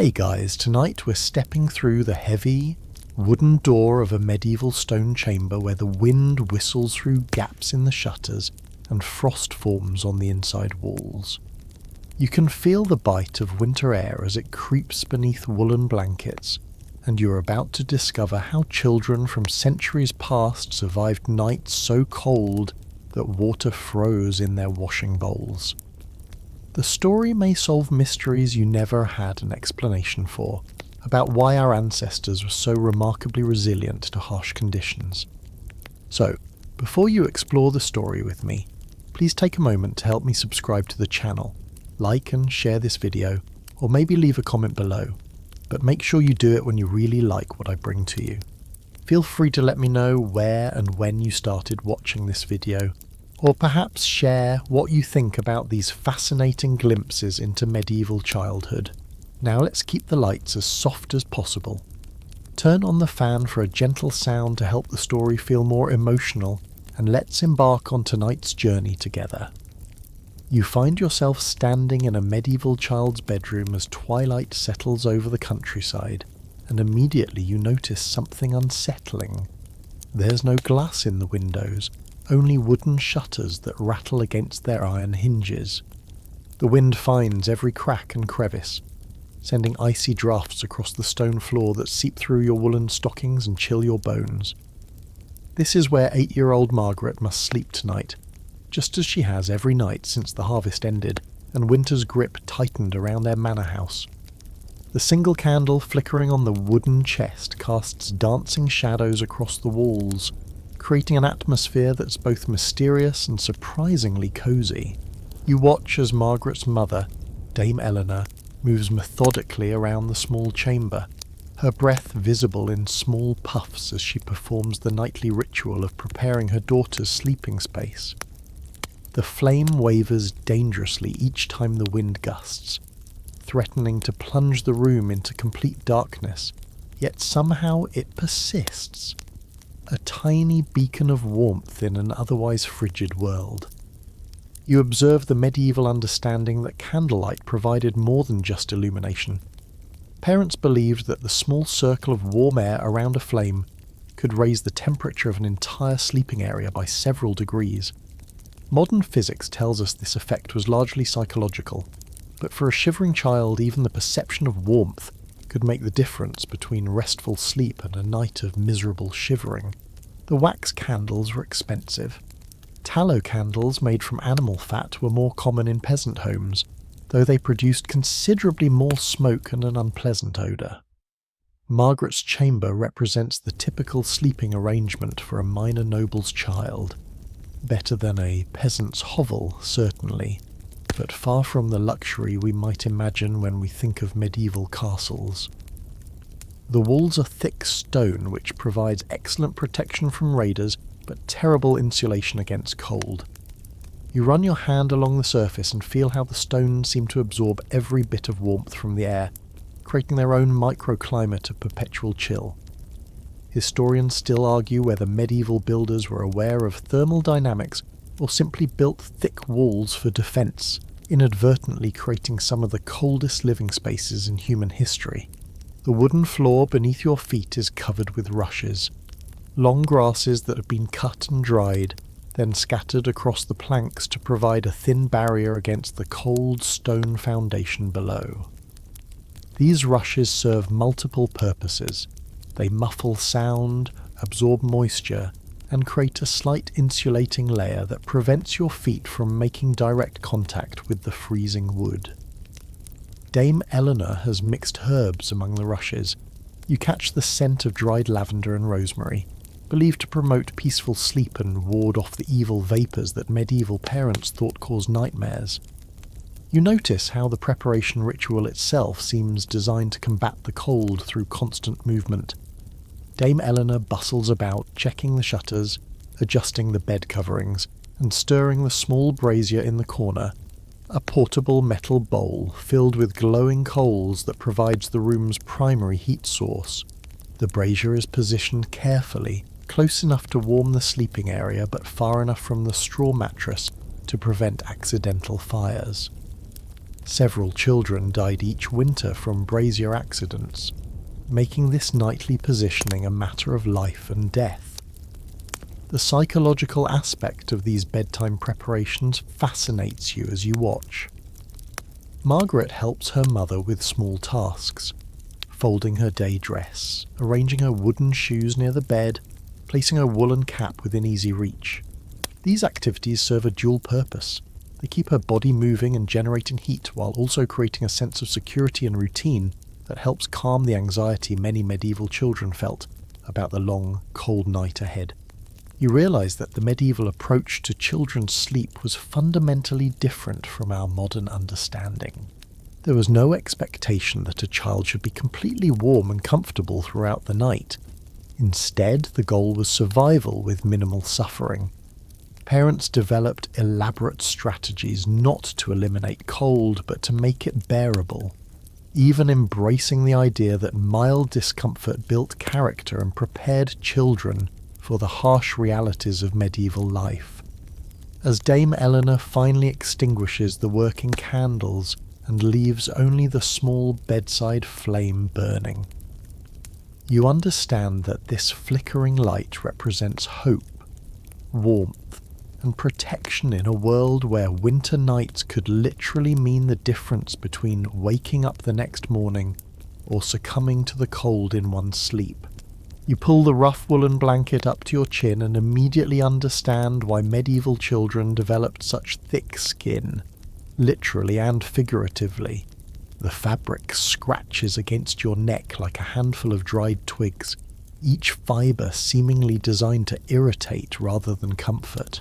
Hey guys, tonight we're stepping through the heavy, wooden door of a medieval stone chamber where the wind whistles through gaps in the shutters and frost forms on the inside walls. You can feel the bite of winter air as it creeps beneath woolen blankets, and you're about to discover how children from centuries past survived nights so cold that water froze in their washing bowls. The story may solve mysteries you never had an explanation for, about why our ancestors were so remarkably resilient to harsh conditions. So, before you explore the story with me, please take a moment to help me subscribe to the channel, like and share this video, or maybe leave a comment below, but make sure you do it when you really like what I bring to you. Feel free to let me know where and when you started watching this video, or perhaps share what you think about these fascinating glimpses into medieval childhood. Now let's keep the lights as soft as possible. Turn on the fan for a gentle sound to help the story feel more emotional, and let's embark on tonight's journey together. You find yourself standing in a medieval child's bedroom as twilight settles over the countryside, and immediately you notice something unsettling. There's no glass in the windows, only wooden shutters that rattle against their iron hinges. The wind finds every crack and crevice, sending icy drafts across the stone floor that seep through your woolen stockings and chill your bones. This is where 8-year-old Margaret must sleep tonight, just as she has every night since the harvest ended and winter's grip tightened around their manor house. The single candle flickering on the wooden chest casts dancing shadows across the walls, creating an atmosphere that's both mysterious and surprisingly cosy. You watch as Margaret's mother, Dame Eleanor, moves methodically around the small chamber, her breath visible in small puffs as she performs the nightly ritual of preparing her daughter's sleeping space. The flame wavers dangerously each time the wind gusts, threatening to plunge the room into complete darkness, yet somehow it persists. A tiny beacon of warmth in an otherwise frigid world. You observe the medieval understanding that candlelight provided more than just illumination. Parents believed that the small circle of warm air around a flame could raise the temperature of an entire sleeping area by several degrees. Modern physics tells us this effect was largely psychological, but for a shivering child even the perception of warmth could make the difference between restful sleep and a night of miserable shivering. The wax candles were expensive. Tallow candles made from animal fat were more common in peasant homes, though they produced considerably more smoke and an unpleasant odour. Margaret's chamber represents the typical sleeping arrangement for a minor noble's child. Better than a peasant's hovel, certainly, but far from the luxury we might imagine when we think of medieval castles. The walls are thick stone, which provides excellent protection from raiders, but terrible insulation against cold. You run your hand along the surface and feel how the stones seem to absorb every bit of warmth from the air, creating their own microclimate of perpetual chill. Historians still argue whether medieval builders were aware of thermal dynamics or simply built thick walls for defence, inadvertently creating some of the coldest living spaces in human history. The wooden floor beneath your feet is covered with rushes, long grasses that have been cut and dried, then scattered across the planks to provide a thin barrier against the cold stone foundation below. These rushes serve multiple purposes. They muffle sound, absorb moisture, and create a slight insulating layer that prevents your feet from making direct contact with the freezing wood. Dame Eleanor has mixed herbs among the rushes. You catch the scent of dried lavender and rosemary, believed to promote peaceful sleep and ward off the evil vapours that medieval parents thought caused nightmares. You notice how the preparation ritual itself seems designed to combat the cold through constant movement. Dame Eleanor bustles about, checking the shutters, adjusting the bed coverings, and stirring the small brazier in the corner, a portable metal bowl filled with glowing coals that provides the room's primary heat source. The brazier is positioned carefully, close enough to warm the sleeping area but far enough from the straw mattress to prevent accidental fires. Several children died each winter from brazier accidents, making this nightly positioning a matter of life and death. The psychological aspect of these bedtime preparations fascinates you as you watch. Margaret helps her mother with small tasks, folding her day dress, arranging her wooden shoes near the bed, placing her woolen cap within easy reach. These activities serve a dual purpose. They keep her body moving and generating heat while also creating a sense of security and routine that helps calm the anxiety many medieval children felt about the long, cold night ahead. You realise that the medieval approach to children's sleep was fundamentally different from our modern understanding. There was no expectation that a child should be completely warm and comfortable throughout the night. Instead, the goal was survival with minimal suffering. Parents developed elaborate strategies not to eliminate cold, but to make it bearable, even embracing the idea that mild discomfort built character and prepared children for the harsh realities of medieval life. As Dame Eleanor finally extinguishes the working candles and leaves only the small bedside flame burning, you understand that this flickering light represents hope, warmth, and protection in a world where winter nights could literally mean the difference between waking up the next morning or succumbing to the cold in one's sleep. You pull the rough woolen blanket up to your chin and immediately understand why medieval children developed such thick skin, literally and figuratively. The fabric scratches against your neck like a handful of dried twigs, each fibre seemingly designed to irritate rather than comfort.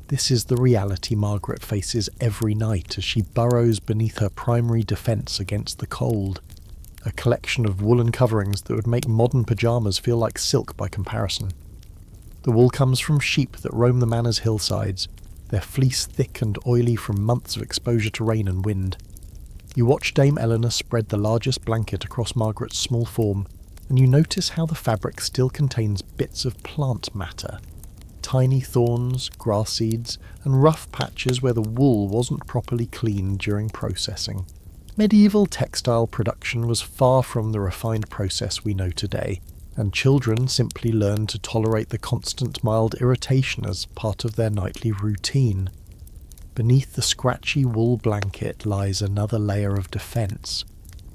This is the reality Margaret faces every night as she burrows beneath her primary defence against the cold, a collection of woolen coverings that would make modern pyjamas feel like silk by comparison. The wool comes from sheep that roam the manor's hillsides, their fleece thick and oily from months of exposure to rain and wind. You watch Dame Eleanor spread the largest blanket across Margaret's small form, and you notice how the fabric still contains bits of plant matter, tiny thorns, grass seeds, and rough patches where the wool wasn't properly cleaned during processing. Medieval textile production was far from the refined process we know today, and children simply learned to tolerate the constant mild irritation as part of their nightly routine. Beneath the scratchy wool blanket lies another layer of defence,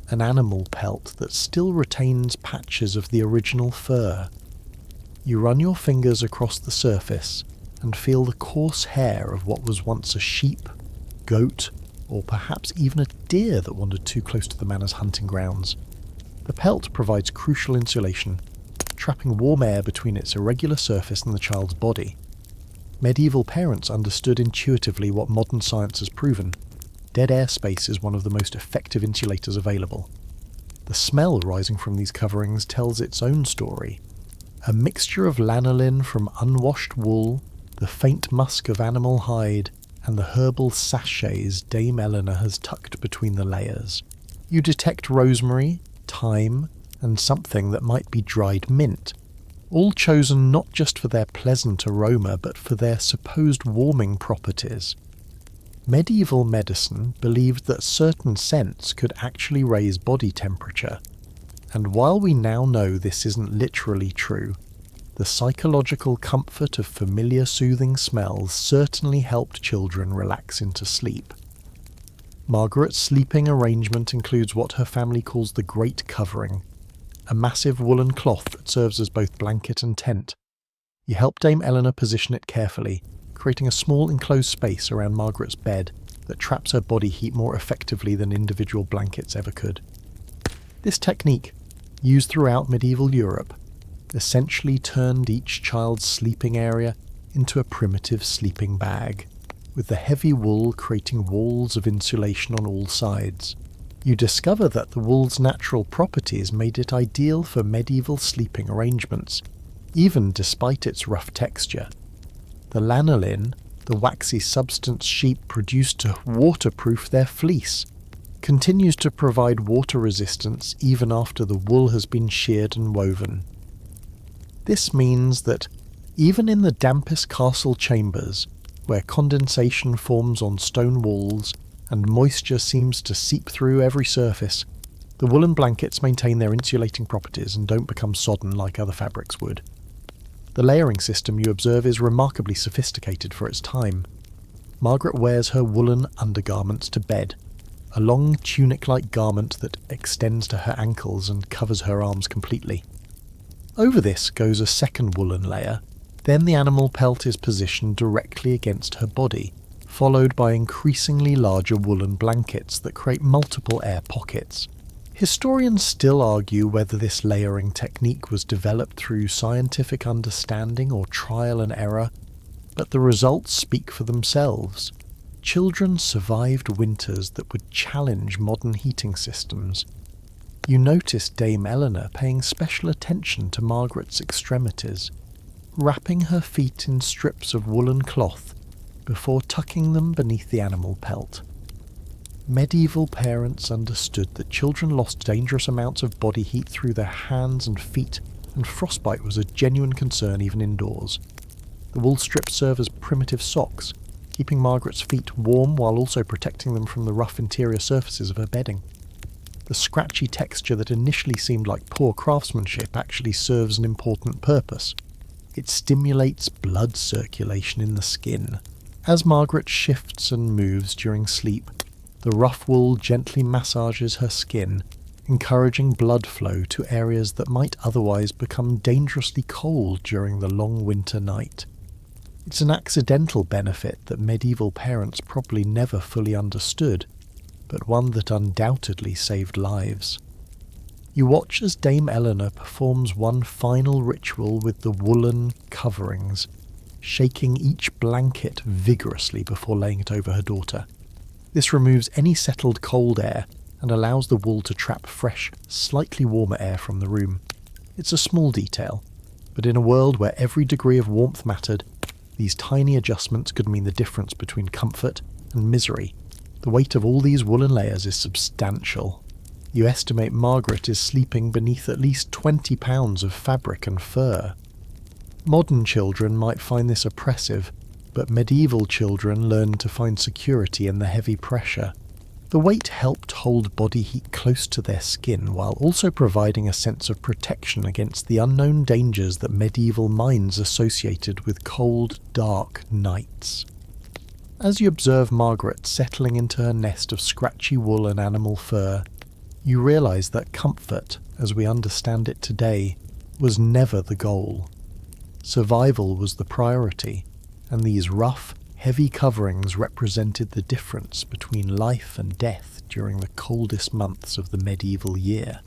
an animal pelt that still retains patches of the original fur. You run your fingers across the surface and feel the coarse hair of what was once a sheep, goat, or perhaps even a deer that wandered too close to the manor's hunting grounds. The pelt provides crucial insulation, trapping warm air between its irregular surface and the child's body. Medieval parents understood intuitively what modern science has proven. Dead air space is one of the most effective insulators available. The smell rising from these coverings tells its own story. A mixture of lanolin from unwashed wool, the faint musk of animal hide, and the herbal sachets Dame Eleanor has tucked between the layers. You detect rosemary, thyme, and something that might be dried mint, all chosen not just for their pleasant aroma but for their supposed warming properties. Medieval medicine believed that certain scents could actually raise body temperature, and while we now know this isn't literally true, the psychological comfort of familiar soothing smells certainly helped children relax into sleep. Margaret's sleeping arrangement includes what her family calls the Great Covering, a massive woolen cloth that serves as both blanket and tent. You help Dame Eleanor position it carefully, creating a small enclosed space around Margaret's bed that traps her body heat more effectively than individual blankets ever could. This technique, used throughout medieval Europe, essentially turned each child's sleeping area into a primitive sleeping bag, with the heavy wool creating walls of insulation on all sides. You discover that the wool's natural properties made it ideal for medieval sleeping arrangements, even despite its rough texture. The lanolin, the waxy substance sheep produced to waterproof their fleece, continues to provide water resistance even after the wool has been sheared and woven. This means that, even in the dampest castle chambers, where condensation forms on stone walls and moisture seems to seep through every surface. The woolen blankets maintain their insulating properties and don't become sodden like other fabrics would. The layering system you observe is remarkably sophisticated for its time. Margaret wears her woolen undergarments to bed, a long tunic-like garment that extends to her ankles and covers her arms completely. Over this goes a second woolen layer, then the animal pelt is positioned directly against her body, followed by increasingly larger woolen blankets that create multiple air pockets. Historians still argue whether this layering technique was developed through scientific understanding or trial and error, but the results speak for themselves. Children survived winters that would challenge modern heating systems. You notice Dame Eleanor paying special attention to Margaret's extremities, wrapping her feet in strips of woolen cloth before tucking them beneath the animal pelt. Medieval parents understood that children lost dangerous amounts of body heat through their hands and feet, and frostbite was a genuine concern even indoors. The wool strips serve as primitive socks, keeping Margaret's feet warm while also protecting them from the rough interior surfaces of her bedding. The scratchy texture that initially seemed like poor craftsmanship actually serves an important purpose. It stimulates blood circulation in the skin. As Margaret shifts and moves during sleep, the rough wool gently massages her skin, encouraging blood flow to areas that might otherwise become dangerously cold during the long winter night. It's an accidental benefit that medieval parents probably never fully understood, but one that undoubtedly saved lives. You watch as Dame Eleanor performs one final ritual with the woolen coverings, shaking each blanket vigorously before laying it over her daughter. This removes any settled cold air and allows the wool to trap fresh, slightly warmer air from the room. It's a small detail, but in a world where every degree of warmth mattered, these tiny adjustments could mean the difference between comfort and misery. The weight of all these woolen layers is substantial. You estimate Margaret is sleeping beneath at least 20 pounds of fabric and fur. Modern children might find this oppressive, but medieval children learned to find security in the heavy pressure. The weight helped hold body heat close to their skin while also providing a sense of protection against the unknown dangers that medieval minds associated with cold, dark nights. As you observe Margaret settling into her nest of scratchy wool and animal fur, you realise that comfort, as we understand it today, was never the goal. Survival was the priority, and these rough, heavy coverings represented the difference between life and death during the coldest months of the medieval year.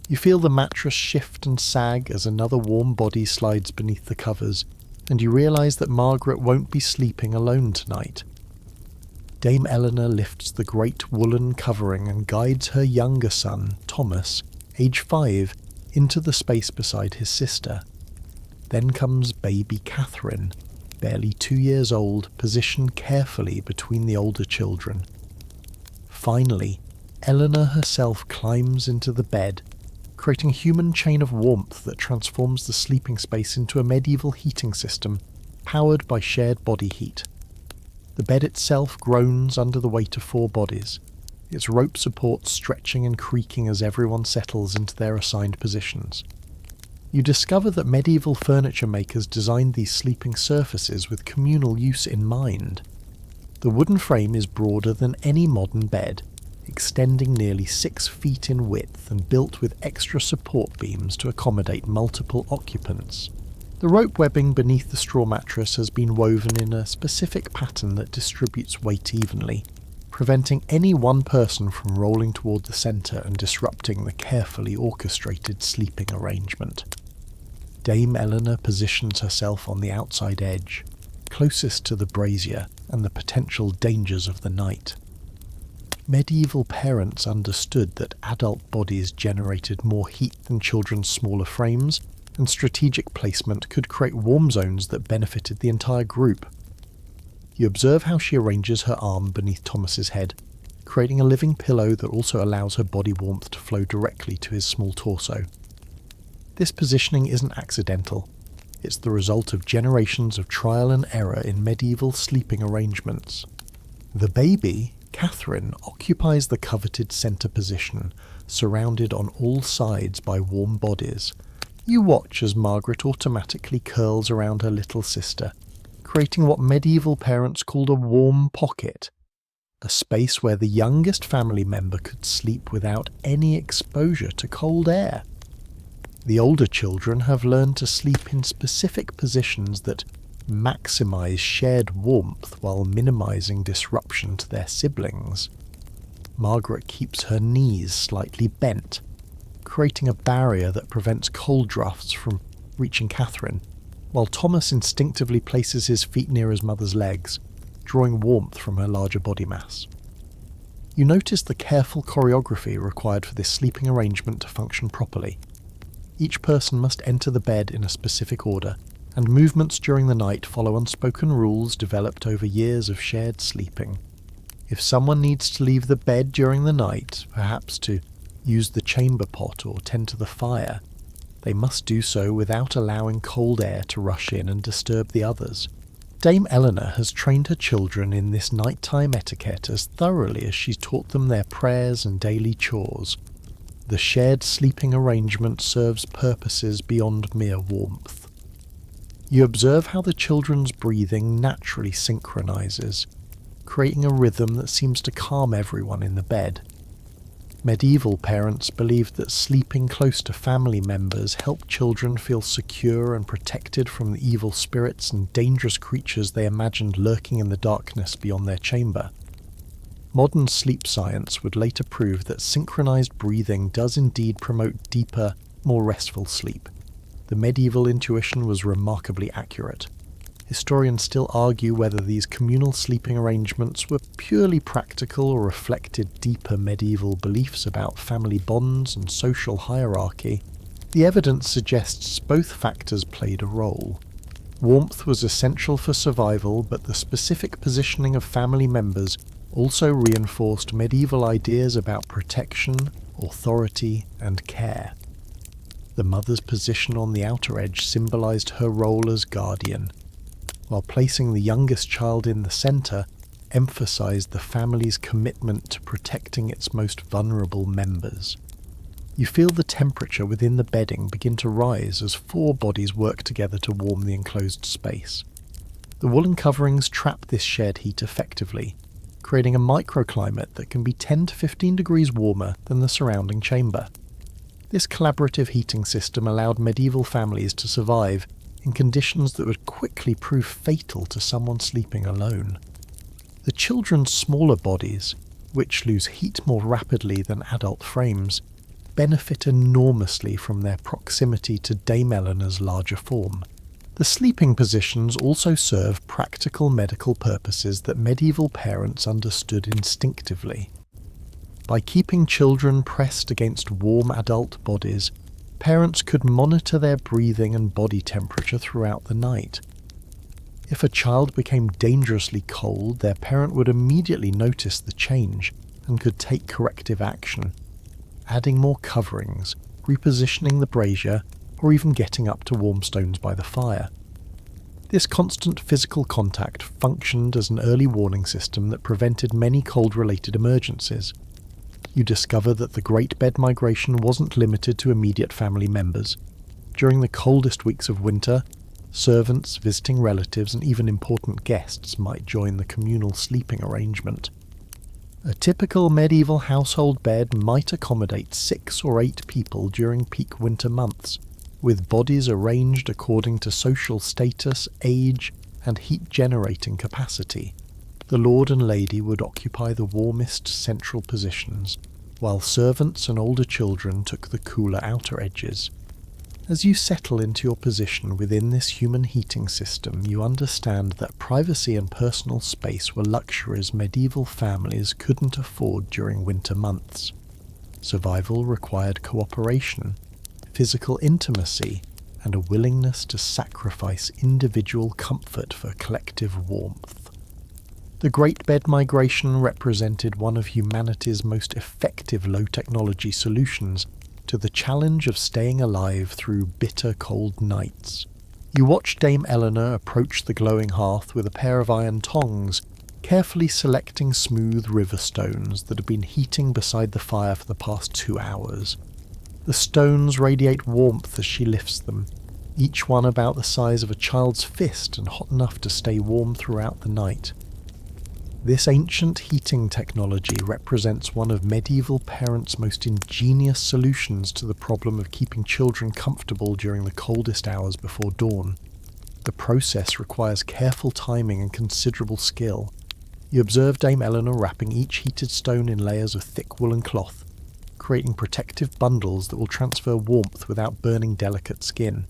You feel the mattress shift and sag as another warm body slides beneath the covers, and you realise that Margaret won't be sleeping alone tonight. Dame Eleanor lifts the great woolen covering and guides her younger son, Thomas, age 5, into the space beside his sister. Then comes baby Catherine, barely 2 years old, positioned carefully between the older children. Finally, Eleanor herself climbs into the bed, creating a human chain of warmth that transforms the sleeping space into a medieval heating system powered by shared body heat. The bed itself groans under the weight of 4 bodies, its rope supports stretching and creaking as everyone settles into their assigned positions. You discover that medieval furniture makers designed these sleeping surfaces with communal use in mind. The wooden frame is broader than any modern bed, extending nearly 6 feet in width and built with extra support beams to accommodate multiple occupants. The rope webbing beneath the straw mattress has been woven in a specific pattern that distributes weight evenly, preventing any one person from rolling toward the centre and disrupting the carefully orchestrated sleeping arrangement. Dame Eleanor positions herself on the outside edge, closest to the brazier and the potential dangers of the night. Medieval parents understood that adult bodies generated more heat than children's smaller frames, and strategic placement could create warm zones that benefited the entire group. You observe how she arranges her arm beneath Thomas's head, creating a living pillow that also allows her body warmth to flow directly to his small torso. This positioning isn't accidental. It's the result of generations of trial and error in medieval sleeping arrangements. The baby, Catherine occupies the coveted centre position, surrounded on all sides by warm bodies. You watch as Margaret automatically curls around her little sister, creating what medieval parents called a warm pocket, a space where the youngest family member could sleep without any exposure to cold air. The older children have learned to sleep in specific positions that maximize shared warmth while minimizing disruption to their siblings. Margaret keeps her knees slightly bent, creating a barrier that prevents cold drafts from reaching Catherine, while Thomas instinctively places his feet near his mother's legs, drawing warmth from her larger body mass. You notice the careful choreography required for this sleeping arrangement to function properly. Each person must enter the bed in a specific order, and movements during the night follow unspoken rules developed over years of shared sleeping. If someone needs to leave the bed during the night, perhaps to use the chamber pot or tend to the fire, they must do so without allowing cold air to rush in and disturb the others. Dame Eleanor has trained her children in this nighttime etiquette as thoroughly as she's taught them their prayers and daily chores. The shared sleeping arrangement serves purposes beyond mere warmth. You observe how the children's breathing naturally synchronizes, creating a rhythm that seems to calm everyone in the bed. Medieval parents believed that sleeping close to family members helped children feel secure and protected from the evil spirits and dangerous creatures they imagined lurking in the darkness beyond their chamber. Modern sleep science would later prove that synchronized breathing does indeed promote deeper, more restful sleep. The medieval intuition was remarkably accurate. Historians still argue whether these communal sleeping arrangements were purely practical or reflected deeper medieval beliefs about family bonds and social hierarchy. The evidence suggests both factors played a role. Warmth was essential for survival, but the specific positioning of family members also reinforced medieval ideas about protection, authority, and care. The mother's position on the outer edge symbolized her role as guardian, while placing the youngest child in the centre emphasized the family's commitment to protecting its most vulnerable members. You feel the temperature within the bedding begin to rise as 4 bodies work together to warm the enclosed space. The woolen coverings trap this shared heat effectively, creating a microclimate that can be 10 to 15 degrees warmer than the surrounding chamber. This collaborative heating system allowed medieval families to survive in conditions that would quickly prove fatal to someone sleeping alone. The children's smaller bodies, which lose heat more rapidly than adult frames, benefit enormously from their proximity to Dame Eleanor's larger form. The sleeping positions also serve practical medical purposes that medieval parents understood instinctively. By keeping children pressed against warm adult bodies, parents could monitor their breathing and body temperature throughout the night. If a child became dangerously cold, their parent would immediately notice the change and could take corrective action, adding more coverings, repositioning the brazier, or even getting up to warm stones by the fire. This constant physical contact functioned as an early warning system that prevented many cold-related emergencies. You discover that the Great Bed Migration wasn't limited to immediate family members. During the coldest weeks of winter, servants, visiting relatives, and even important guests might join the communal sleeping arrangement. A typical medieval household bed might accommodate 6 or 8 people during peak winter months, with bodies arranged according to social status, age, and heat-generating capacity. The lord and lady would occupy the warmest central positions, while servants and older children took the cooler outer edges. As you settle into your position within this human heating system, you understand that privacy and personal space were luxuries medieval families couldn't afford during winter months. Survival required cooperation, physical intimacy, and a willingness to sacrifice individual comfort for collective warmth. The Great Bed Migration represented one of humanity's most effective low-technology solutions to the challenge of staying alive through bitter cold nights. You watch Dame Eleanor approach the glowing hearth with a pair of iron tongs, carefully selecting smooth river stones that have been heating beside the fire for the past 2 hours. The stones radiate warmth as she lifts them, each one about the size of a child's fist and hot enough to stay warm throughout the night. This ancient heating technology represents one of medieval parents' most ingenious solutions to the problem of keeping children comfortable during the coldest hours before dawn. The process requires careful timing and considerable skill. You observe Dame Eleanor wrapping each heated stone in layers of thick woolen cloth, creating protective bundles that will transfer warmth without burning delicate skin.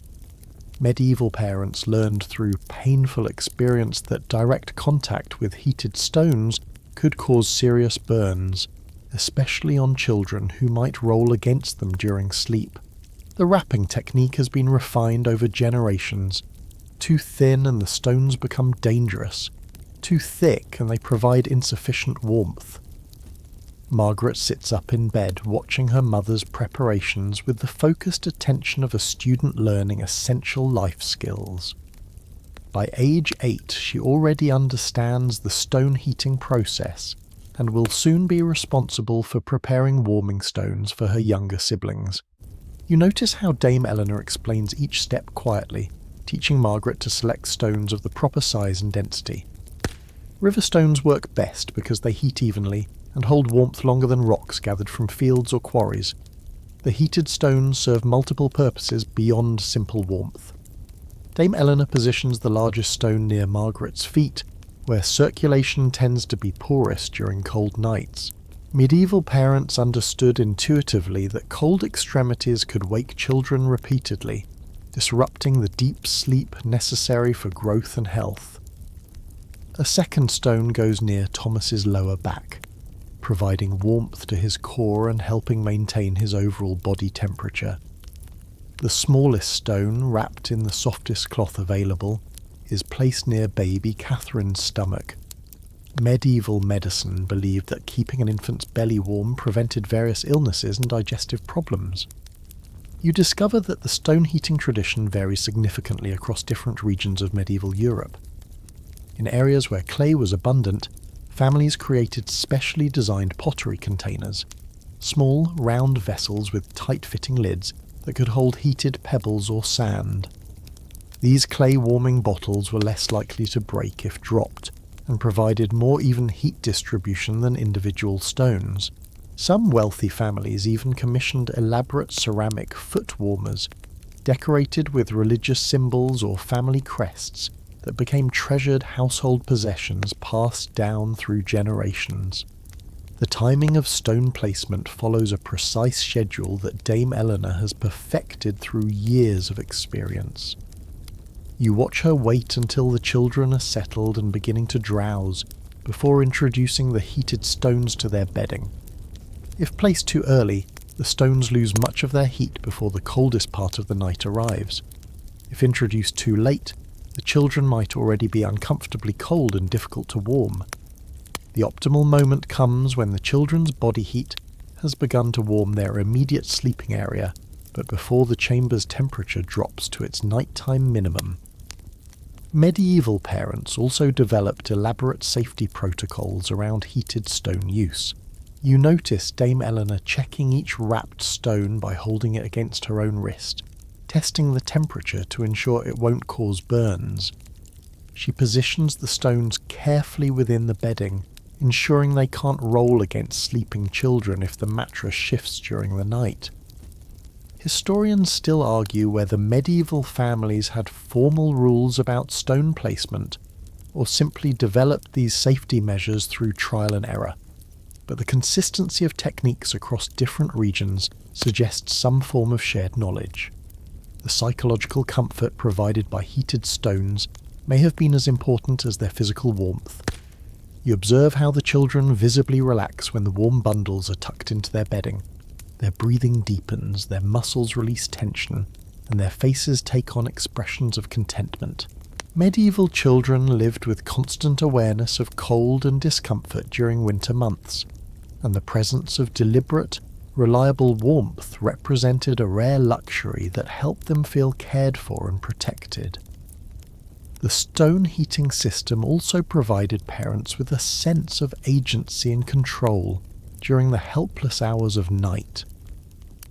Medieval parents learned through painful experience that direct contact with heated stones could cause serious burns, especially on children who might roll against them during sleep. The wrapping technique has been refined over generations. Too thin and the stones become dangerous. Too thick and they provide insufficient warmth. Margaret sits up in bed watching her mother's preparations with the focused attention of a student learning essential life skills. By age 8, she already understands the stone heating process and will soon be responsible for preparing warming stones for her younger siblings. You notice how Dame Eleanor explains each step quietly, teaching Margaret to select stones of the proper size and density. River stones work best because they heat evenly and hold warmth longer than rocks gathered from fields or quarries. The heated stones serve multiple purposes beyond simple warmth. Dame Eleanor positions the largest stone near Margaret's feet, where circulation tends to be poorest during cold nights. Medieval parents understood intuitively that cold extremities could wake children repeatedly, disrupting the deep sleep necessary for growth and health. A second stone goes near Thomas's lower back, providing warmth to his core and helping maintain his overall body temperature. The smallest stone, wrapped in the softest cloth available, is placed near baby Catherine's stomach. Medieval medicine believed that keeping an infant's belly warm prevented various illnesses and digestive problems. You discover that the stone heating tradition varies significantly across different regions of medieval Europe. In areas where clay was abundant, families created specially designed pottery containers, small, round vessels with tight-fitting lids that could hold heated pebbles or sand. These clay-warming bottles were less likely to break if dropped, and provided more even heat distribution than individual stones. Some wealthy families even commissioned elaborate ceramic foot warmers, decorated with religious symbols or family crests, that became treasured household possessions passed down through generations. The timing of stone placement follows a precise schedule that Dame Eleanor has perfected through years of experience. You watch her wait until the children are settled and beginning to drowse, before introducing the heated stones to their bedding. If placed too early, the stones lose much of their heat before the coldest part of the night arrives. If introduced too late, the children might already be uncomfortably cold and difficult to warm. The optimal moment comes when the children's body heat has begun to warm their immediate sleeping area, but before the chamber's temperature drops to its nighttime minimum. Medieval parents also developed elaborate safety protocols around heated stone use. You notice Dame Eleanor checking each wrapped stone by holding it against her own wrist, testing the temperature to ensure it won't cause burns. She positions the stones carefully within the bedding, ensuring they can't roll against sleeping children if the mattress shifts during the night. Historians still argue whether medieval families had formal rules about stone placement, or simply developed these safety measures through trial and error. But the consistency of techniques across different regions suggests some form of shared knowledge. The psychological comfort provided by heated stones may have been as important as their physical warmth. You observe how the children visibly relax when the warm bundles are tucked into their bedding. Their breathing deepens, their muscles release tension, and their faces take on expressions of contentment. Medieval children lived with constant awareness of cold and discomfort during winter months, and the presence of deliberate, reliable warmth represented a rare luxury that helped them feel cared for and protected. The stone heating system also provided parents with a sense of agency and control during the helpless hours of night.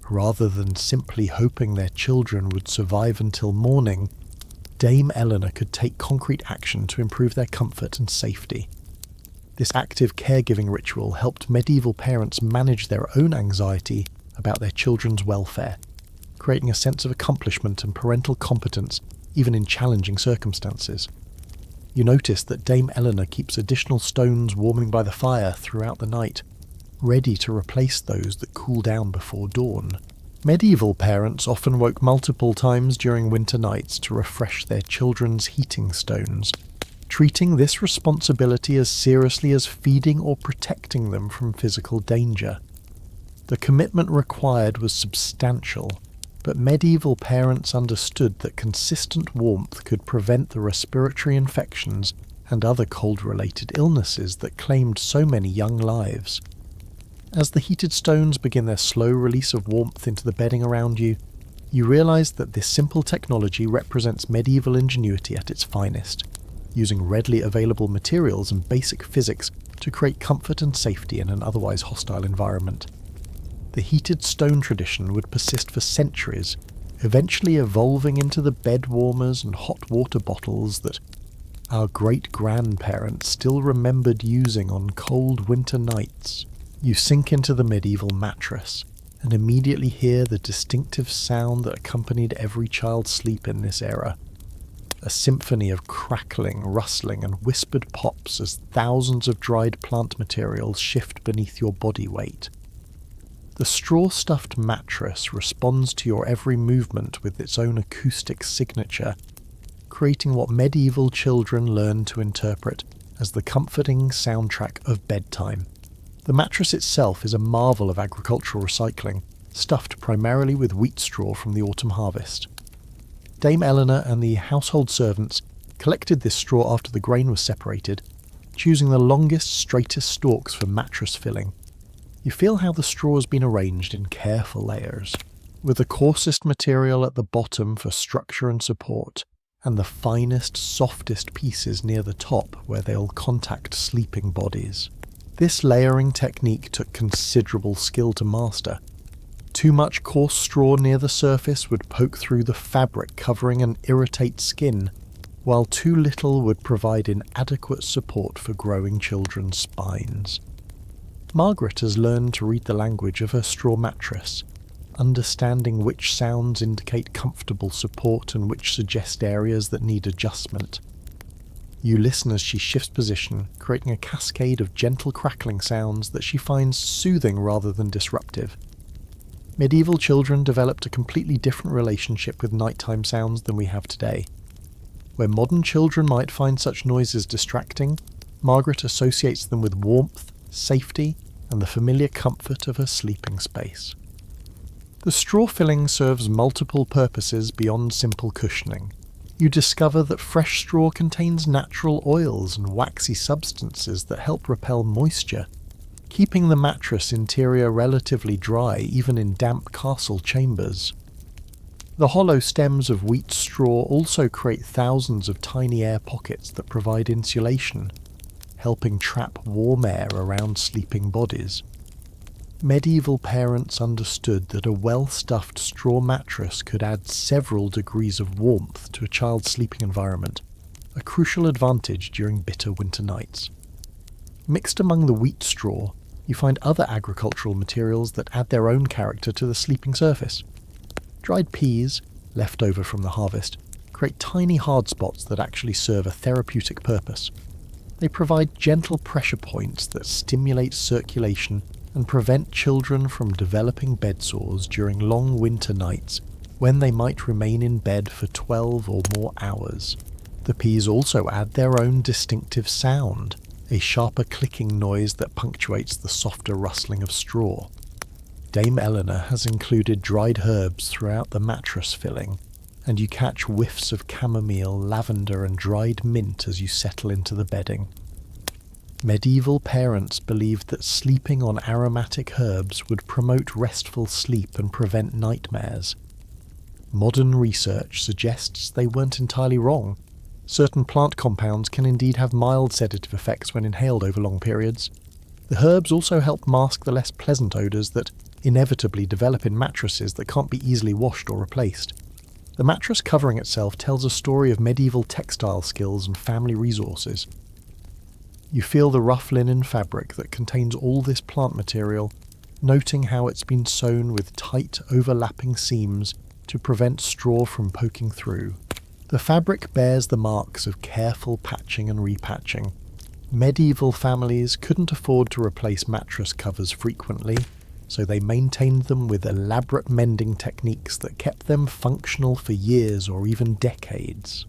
Rather than simply hoping their children would survive until morning, Dame Eleanor could take concrete action to improve their comfort and safety. This active caregiving ritual helped medieval parents manage their own anxiety about their children's welfare, creating a sense of accomplishment and parental competence even in challenging circumstances. You notice that Dame Eleanor keeps additional stones warming by the fire throughout the night, ready to replace those that cool down before dawn. Medieval parents often woke multiple times during winter nights to refresh their children's heating stones, treating this responsibility as seriously as feeding or protecting them from physical danger. The commitment required was substantial, but medieval parents understood that consistent warmth could prevent the respiratory infections and other cold-related illnesses that claimed so many young lives. As the heated stones begin their slow release of warmth into the bedding around you, you realize that this simple technology represents medieval ingenuity at its finest, using readily available materials and basic physics to create comfort and safety in an otherwise hostile environment. The heated stone tradition would persist for centuries, eventually evolving into the bed warmers and hot water bottles that our great-grandparents still remembered using on cold winter nights. You sink into the medieval mattress and immediately hear the distinctive sound that accompanied every child's sleep in this era. A symphony of crackling, rustling, and whispered pops as thousands of dried plant materials shift beneath your body weight. The straw-stuffed mattress responds to your every movement with its own acoustic signature, creating what medieval children learned to interpret as the comforting soundtrack of bedtime. The mattress itself is a marvel of agricultural recycling, stuffed primarily with wheat straw from the autumn harvest. Dame Eleanor and the household servants collected this straw after the grain was separated, choosing the longest, straightest stalks for mattress filling. You feel how the straw has been arranged in careful layers, with the coarsest material at the bottom for structure and support, and the finest, softest pieces near the top where they'll contact sleeping bodies. This layering technique took considerable skill to master. Too much coarse straw near the surface would poke through the fabric covering and irritate skin, while too little would provide inadequate support for growing children's spines. Margaret has learned to read the language of her straw mattress, understanding which sounds indicate comfortable support and which suggest areas that need adjustment. You listen as she shifts position, creating a cascade of gentle crackling sounds that she finds soothing rather than disruptive. Medieval children developed a completely different relationship with nighttime sounds than we have today. Where modern children might find such noises distracting, Margaret associates them with warmth, safety, and the familiar comfort of her sleeping space. The straw filling serves multiple purposes beyond simple cushioning. You discover that fresh straw contains natural oils and waxy substances that help repel moisture, keeping the mattress interior relatively dry even in damp castle chambers. The hollow stems of wheat straw also create thousands of tiny air pockets that provide insulation, helping trap warm air around sleeping bodies. Medieval parents understood that a well-stuffed straw mattress could add several degrees of warmth to a child's sleeping environment, a crucial advantage during bitter winter nights. Mixed among the wheat straw, you find other agricultural materials that add their own character to the sleeping surface. Dried peas, left over from the harvest, create tiny hard spots that actually serve a therapeutic purpose. They provide gentle pressure points that stimulate circulation and prevent children from developing bed sores during long winter nights when they might remain in bed for 12 or more hours. The peas also add their own distinctive sound, a sharper clicking noise that punctuates the softer rustling of straw. Dame Eleanor has included dried herbs throughout the mattress filling, and you catch whiffs of chamomile, lavender, and dried mint as you settle into the bedding. Medieval parents believed that sleeping on aromatic herbs would promote restful sleep and prevent nightmares. Modern research suggests they weren't entirely wrong. Certain plant compounds can indeed have mild sedative effects when inhaled over long periods. The herbs also help mask the less pleasant odours that inevitably develop in mattresses that can't be easily washed or replaced. The mattress covering itself tells a story of medieval textile skills and family resources. You feel the rough linen fabric that contains all this plant material, noting how it's been sewn with tight, overlapping seams to prevent straw from poking through. The fabric bears the marks of careful patching and repatching. Medieval families couldn't afford to replace mattress covers frequently, so they maintained them with elaborate mending techniques that kept them functional for years or even decades.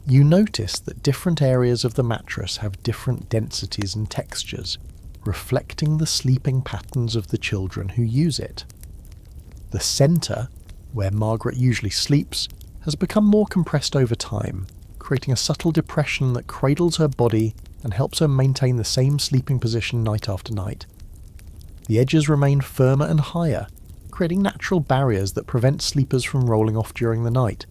You notice that different areas of the mattress have different densities and textures, reflecting the sleeping patterns of the children who use it. The centre, where Margaret usually sleeps, has become more compressed over time, creating a subtle depression that cradles her body and helps her maintain the same sleeping position night after night. The edges remain firmer and higher, creating natural barriers that prevent sleepers from rolling off during the night,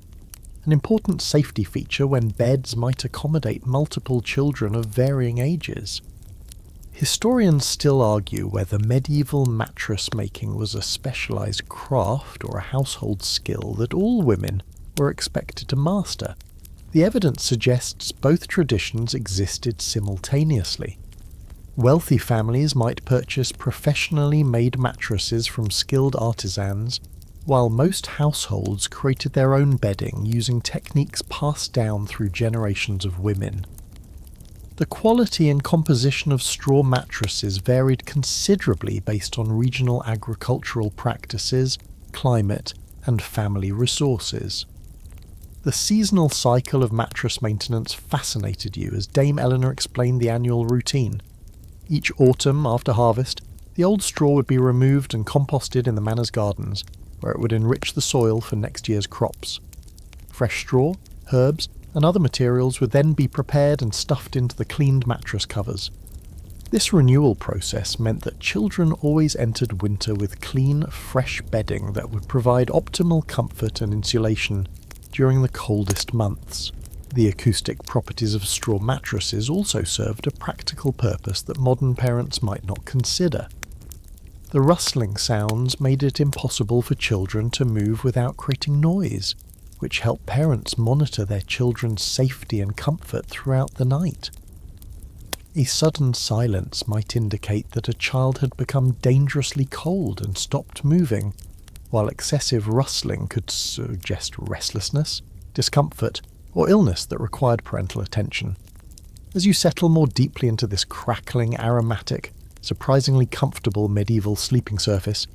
an important safety feature when beds might accommodate multiple children of varying ages. Historians still argue whether medieval mattress making was a specialised craft or a household skill that all women were expected to master. The evidence suggests both traditions existed simultaneously. Wealthy families might purchase professionally made mattresses from skilled artisans, while most households created their own bedding using techniques passed down through generations of women. The quality and composition of straw mattresses varied considerably based on regional agricultural practices, climate, and family resources. The seasonal cycle of mattress maintenance fascinated you as Dame Eleanor explained the annual routine. Each autumn, after harvest, the old straw would be removed and composted in the manor's gardens, where it would enrich the soil for next year's crops. Fresh straw, herbs, and other materials would then be prepared and stuffed into the cleaned mattress covers. This renewal process meant that children always entered winter with clean, fresh bedding that would provide optimal comfort and insulation during the coldest months. The acoustic properties of straw mattresses also served a practical purpose that modern parents might not consider. The rustling sounds made it impossible for children to move without creating noise, which helped parents monitor their children's safety and comfort throughout the night. A sudden silence might indicate that a child had become dangerously cold and stopped moving, while excessive rustling could suggest restlessness, discomfort, or illness that required parental attention. As you settle more deeply into this crackling, aromatic, surprisingly comfortable medieval sleeping surface,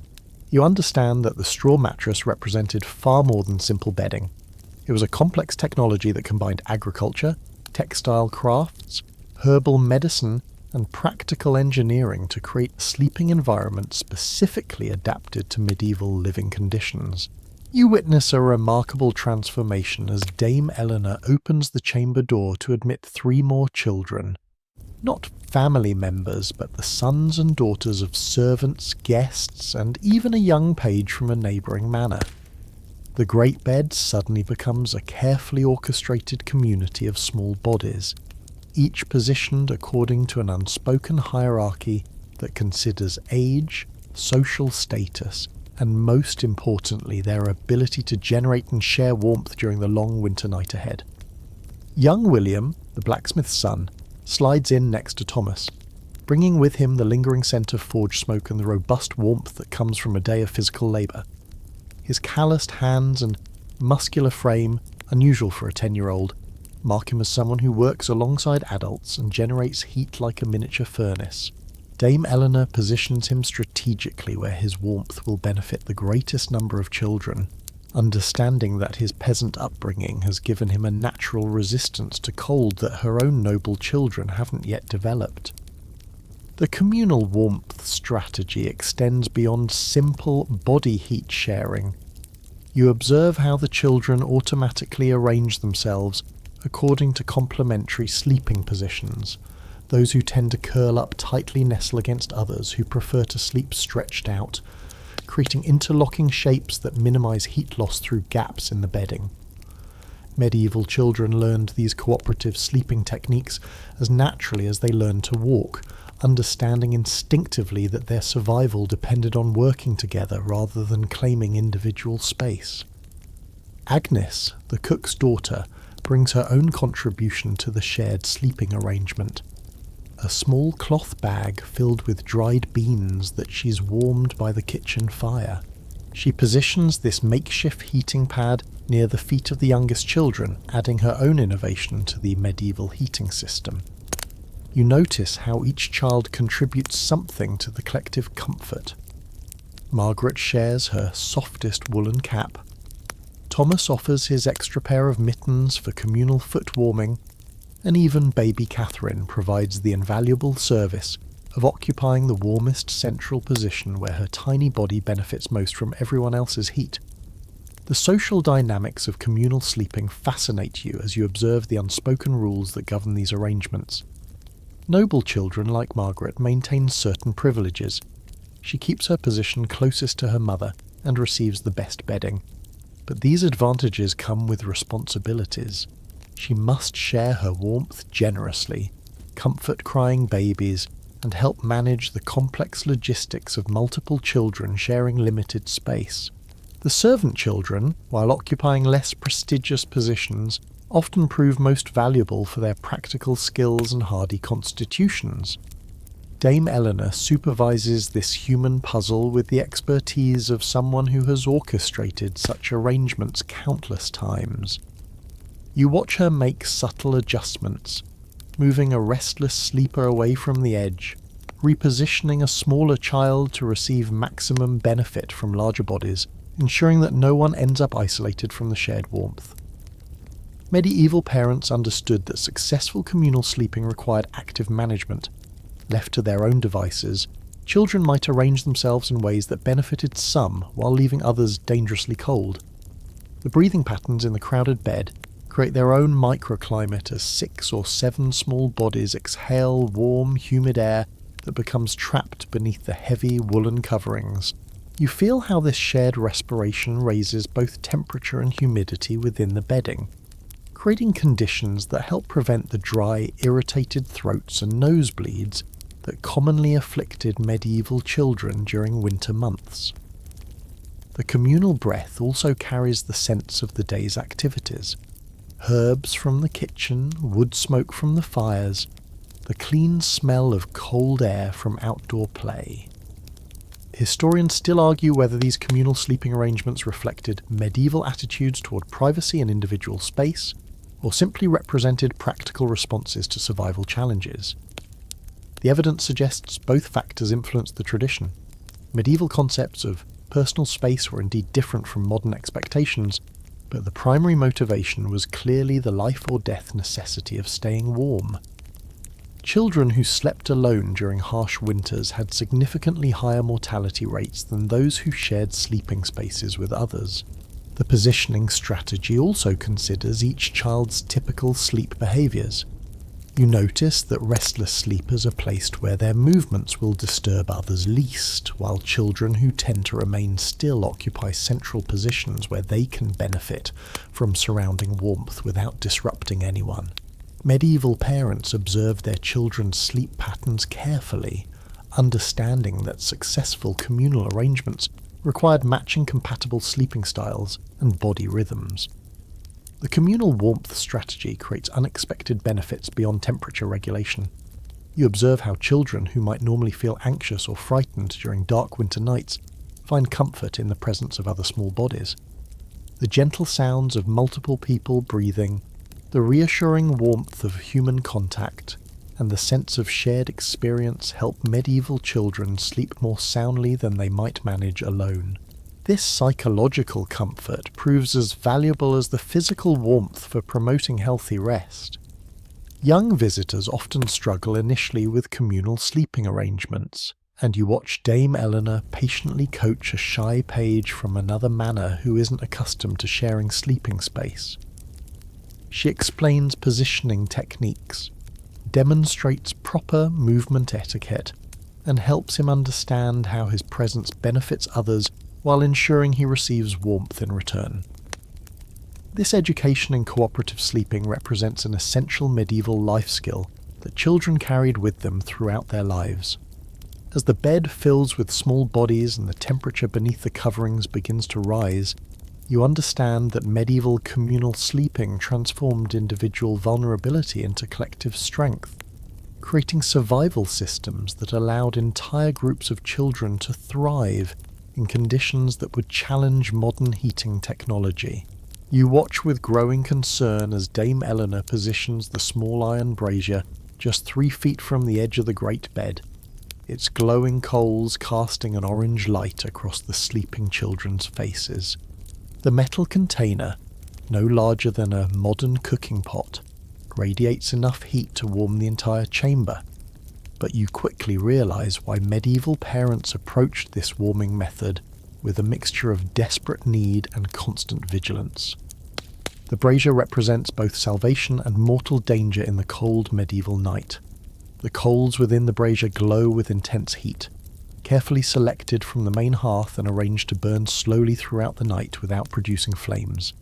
you understand that the straw mattress represented far more than simple bedding. It was a complex technology that combined agriculture, textile crafts, herbal medicine, and practical engineering to create a sleeping environment specifically adapted to medieval living conditions. You witness a remarkable transformation as Dame Eleanor opens the chamber door to admit 3 more children. Not family members, but the sons and daughters of servants, guests, and even a young page from a neighbouring manor. The great bed suddenly becomes a carefully orchestrated community of small bodies, each positioned according to an unspoken hierarchy that considers age, social status, and most importantly their ability to generate and share warmth during the long winter night ahead. Young William, the blacksmith's son, slides in next to Thomas, bringing with him the lingering scent of forge smoke and the robust warmth that comes from a day of physical labour. His calloused hands and muscular frame, unusual for a 10-year-old, mark him as someone who works alongside adults and generates heat like a miniature furnace. Dame Eleanor positions him strategically where his warmth will benefit the greatest number of children, understanding that his peasant upbringing has given him a natural resistance to cold that her own noble children haven't yet developed. The communal warmth strategy extends beyond simple body heat sharing. You observe how the children automatically arrange themselves according to complementary sleeping positions, those who tend to curl up tightly nestle against others who prefer to sleep stretched out, creating interlocking shapes that minimize heat loss through gaps in the bedding. Medieval children learned these cooperative sleeping techniques as naturally as they learned to walk, understanding instinctively that their survival depended on working together rather than claiming individual space. Agnes, the cook's daughter, brings her own contribution to the shared sleeping arrangement. A small cloth bag filled with dried beans that she's warmed by the kitchen fire. She positions this makeshift heating pad near the feet of the youngest children, adding her own innovation to the medieval heating system. You notice how each child contributes something to the collective comfort. Margaret shares her softest woolen cap. Thomas offers his extra pair of mittens for communal foot warming, and even baby Catherine provides the invaluable service of occupying the warmest central position where her tiny body benefits most from everyone else's heat. The social dynamics of communal sleeping fascinate you as you observe the unspoken rules that govern these arrangements. Noble children like Margaret maintain certain privileges. She keeps her position closest to her mother and receives the best bedding. But these advantages come with responsibilities. She must share her warmth generously, comfort crying babies, and help manage the complex logistics of multiple children sharing limited space. The servant children, while occupying less prestigious positions, often prove most valuable for their practical skills and hardy constitutions. Dame Eleanor supervises this human puzzle with the expertise of someone who has orchestrated such arrangements countless times. You watch her make subtle adjustments, moving a restless sleeper away from the edge, repositioning a smaller child to receive maximum benefit from larger bodies, ensuring that no one ends up isolated from the shared warmth. Medieval parents understood that successful communal sleeping required active management. Left to their own devices, children might arrange themselves in ways that benefited some while leaving others dangerously cold. The breathing patterns in the crowded bed create their own microclimate as 6 or 7 small bodies exhale warm, humid air that becomes trapped beneath the heavy woolen coverings. You feel how this shared respiration raises both temperature and humidity within the bedding, creating conditions that help prevent the dry, irritated throats and nosebleeds that commonly afflicted medieval children during winter months. The communal breath also carries the sense of the day's activities. Herbs from the kitchen, wood smoke from the fires, the clean smell of cold air from outdoor play. Historians still argue whether these communal sleeping arrangements reflected medieval attitudes toward privacy and individual space, or simply represented practical responses to survival challenges. The evidence suggests both factors influenced the tradition. Medieval concepts of personal space were indeed different from modern expectations, but the primary motivation was clearly the life or death necessity of staying warm. Children who slept alone during harsh winters had significantly higher mortality rates than those who shared sleeping spaces with others. The positioning strategy also considers each child's typical sleep behaviours. You notice that restless sleepers are placed where their movements will disturb others least, while children who tend to remain still occupy central positions where they can benefit from surrounding warmth without disrupting anyone. Medieval parents observed their children's sleep patterns carefully, understanding that successful communal arrangements required matching compatible sleeping styles and body rhythms. The communal warmth strategy creates unexpected benefits beyond temperature regulation. You observe how children who might normally feel anxious or frightened during dark winter nights find comfort in the presence of other small bodies. The gentle sounds of multiple people breathing, the reassuring warmth of human contact, and the sense of shared experience help medieval children sleep more soundly than they might manage alone. This psychological comfort proves as valuable as the physical warmth for promoting healthy rest. Young visitors often struggle initially with communal sleeping arrangements, and you watch Dame Eleanor patiently coach a shy page from another manor who isn't accustomed to sharing sleeping space. She explains positioning techniques, demonstrates proper movement etiquette, and helps him understand how his presence benefits others while ensuring he receives warmth in return. This education in cooperative sleeping represents an essential medieval life skill that children carried with them throughout their lives. As the bed fills with small bodies and the temperature beneath the coverings begins to rise, you understand that medieval communal sleeping transformed individual vulnerability into collective strength, creating survival systems that allowed entire groups of children to thrive in conditions that would challenge modern heating technology. You watch with growing concern as Dame Eleanor positions the small iron brazier just 3 feet from the edge of the great bed, its glowing coals casting an orange light across the sleeping children's faces. The metal container, no larger than a modern cooking pot, radiates enough heat to warm the entire chamber, but you quickly realize why medieval parents approached this warming method with a mixture of desperate need and constant vigilance. The brazier represents both salvation and mortal danger in the cold medieval night. The coals within the brazier glow with intense heat, carefully selected from the main hearth and arranged to burn slowly throughout the night without producing flames.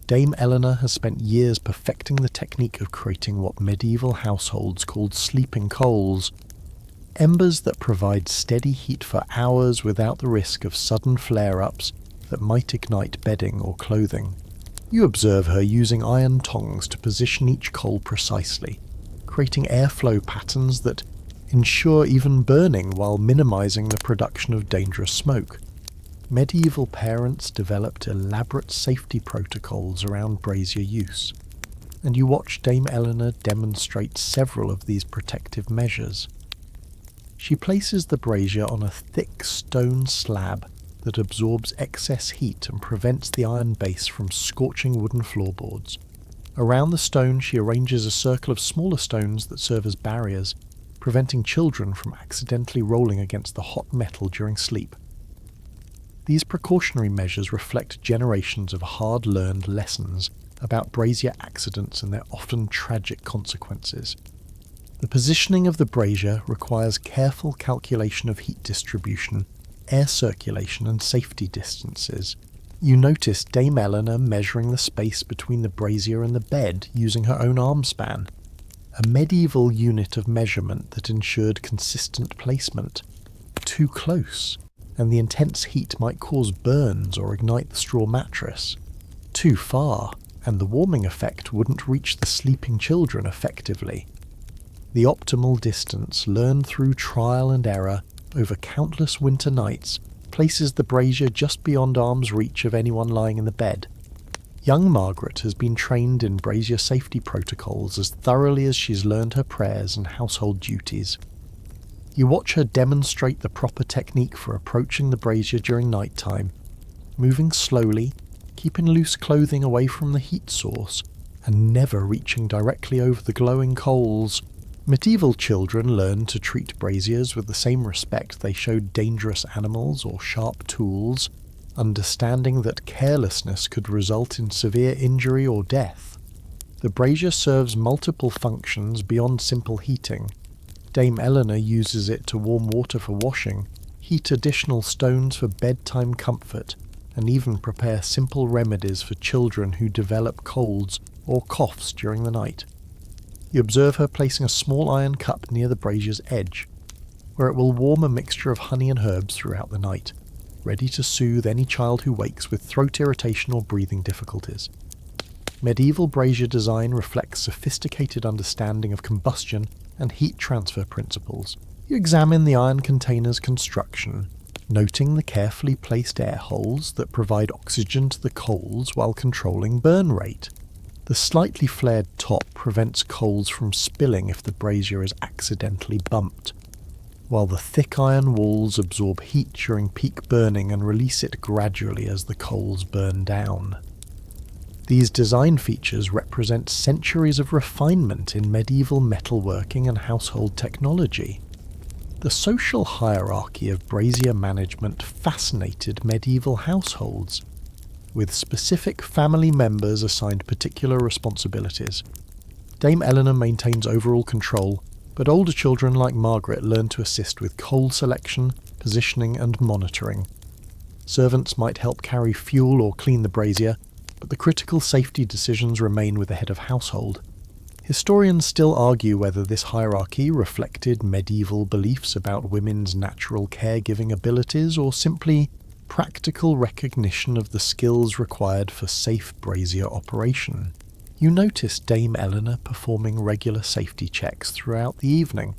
Dame Eleanor has spent years perfecting the technique of creating what medieval households called sleeping coals, embers that provide steady heat for hours without the risk of sudden flare-ups that might ignite bedding or clothing. You observe her using iron tongs to position each coal precisely, creating airflow patterns that ensure even burning while minimizing the production of dangerous smoke. Medieval parents developed elaborate safety protocols around brazier use, and you watch Dame Eleanor demonstrate several of these protective measures. She places the brazier on a thick stone slab that absorbs excess heat and prevents the iron base from scorching wooden floorboards. Around the stone she arranges a circle of smaller stones that serve as barriers, preventing children from accidentally rolling against the hot metal during sleep. These precautionary measures reflect generations of hard-learned lessons about brazier accidents and their often tragic consequences. The positioning of the brazier requires careful calculation of heat distribution, air circulation and safety distances. You notice Dame Eleanor measuring the space between the brazier and the bed using her own arm span, a medieval unit of measurement that ensured consistent placement. Too close, and the intense heat might cause burns or ignite the straw mattress. Too far, and the warming effect wouldn't reach the sleeping children effectively. The optimal distance, learned through trial and error over countless winter nights, places the brazier just beyond arm's reach of anyone lying in the bed. Young Margaret has been trained in brazier safety protocols as thoroughly as she's learned her prayers and household duties. You watch her demonstrate the proper technique for approaching the brazier during night time, moving slowly, keeping loose clothing away from the heat source, and never reaching directly over the glowing coals. Medieval children learned to treat braziers with the same respect they showed dangerous animals or sharp tools, understanding that carelessness could result in severe injury or death. The brazier serves multiple functions beyond simple heating. Dame Eleanor uses it to warm water for washing, heat additional stones for bedtime comfort, and even prepare simple remedies for children who develop colds or coughs during the night. You observe her placing a small iron cup near the brazier's edge, where it will warm a mixture of honey and herbs throughout the night, ready to soothe any child who wakes with throat irritation or breathing difficulties. Medieval brazier design reflects sophisticated understanding of combustion and heat transfer principles. You examine the iron container's construction, noting the carefully placed air holes that provide oxygen to the coals while controlling burn rate. The slightly flared top prevents coals from spilling if the brazier is accidentally bumped, while the thick iron walls absorb heat during peak burning and release it gradually as the coals burn down. These design features represent centuries of refinement in medieval metalworking and household technology. The social hierarchy of brazier management fascinated medieval households, with specific family members assigned particular responsibilities. Dame Eleanor maintains overall control, but older children like Margaret learn to assist with coal selection, positioning and monitoring. Servants might help carry fuel or clean the brazier, but the critical safety decisions remain with the head of household. Historians still argue whether this hierarchy reflected medieval beliefs about women's natural caregiving abilities or simply practical recognition of the skills required for safe brazier operation. You notice Dame Eleanor performing regular safety checks throughout the evening,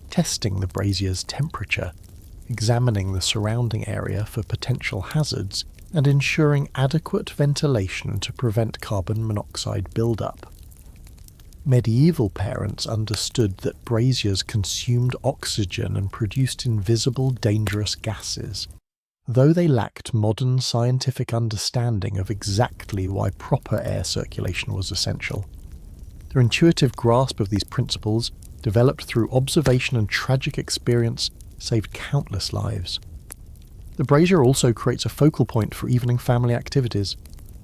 testing the brazier's temperature, examining the surrounding area for potential hazards, and ensuring adequate ventilation to prevent carbon monoxide buildup. Medieval parents understood that braziers consumed oxygen and produced invisible, dangerous gases. Though they lacked modern scientific understanding of exactly why proper air circulation was essential, their intuitive grasp of these principles, developed through observation and tragic experience, saved countless lives. The brazier also creates a focal point for evening family activities.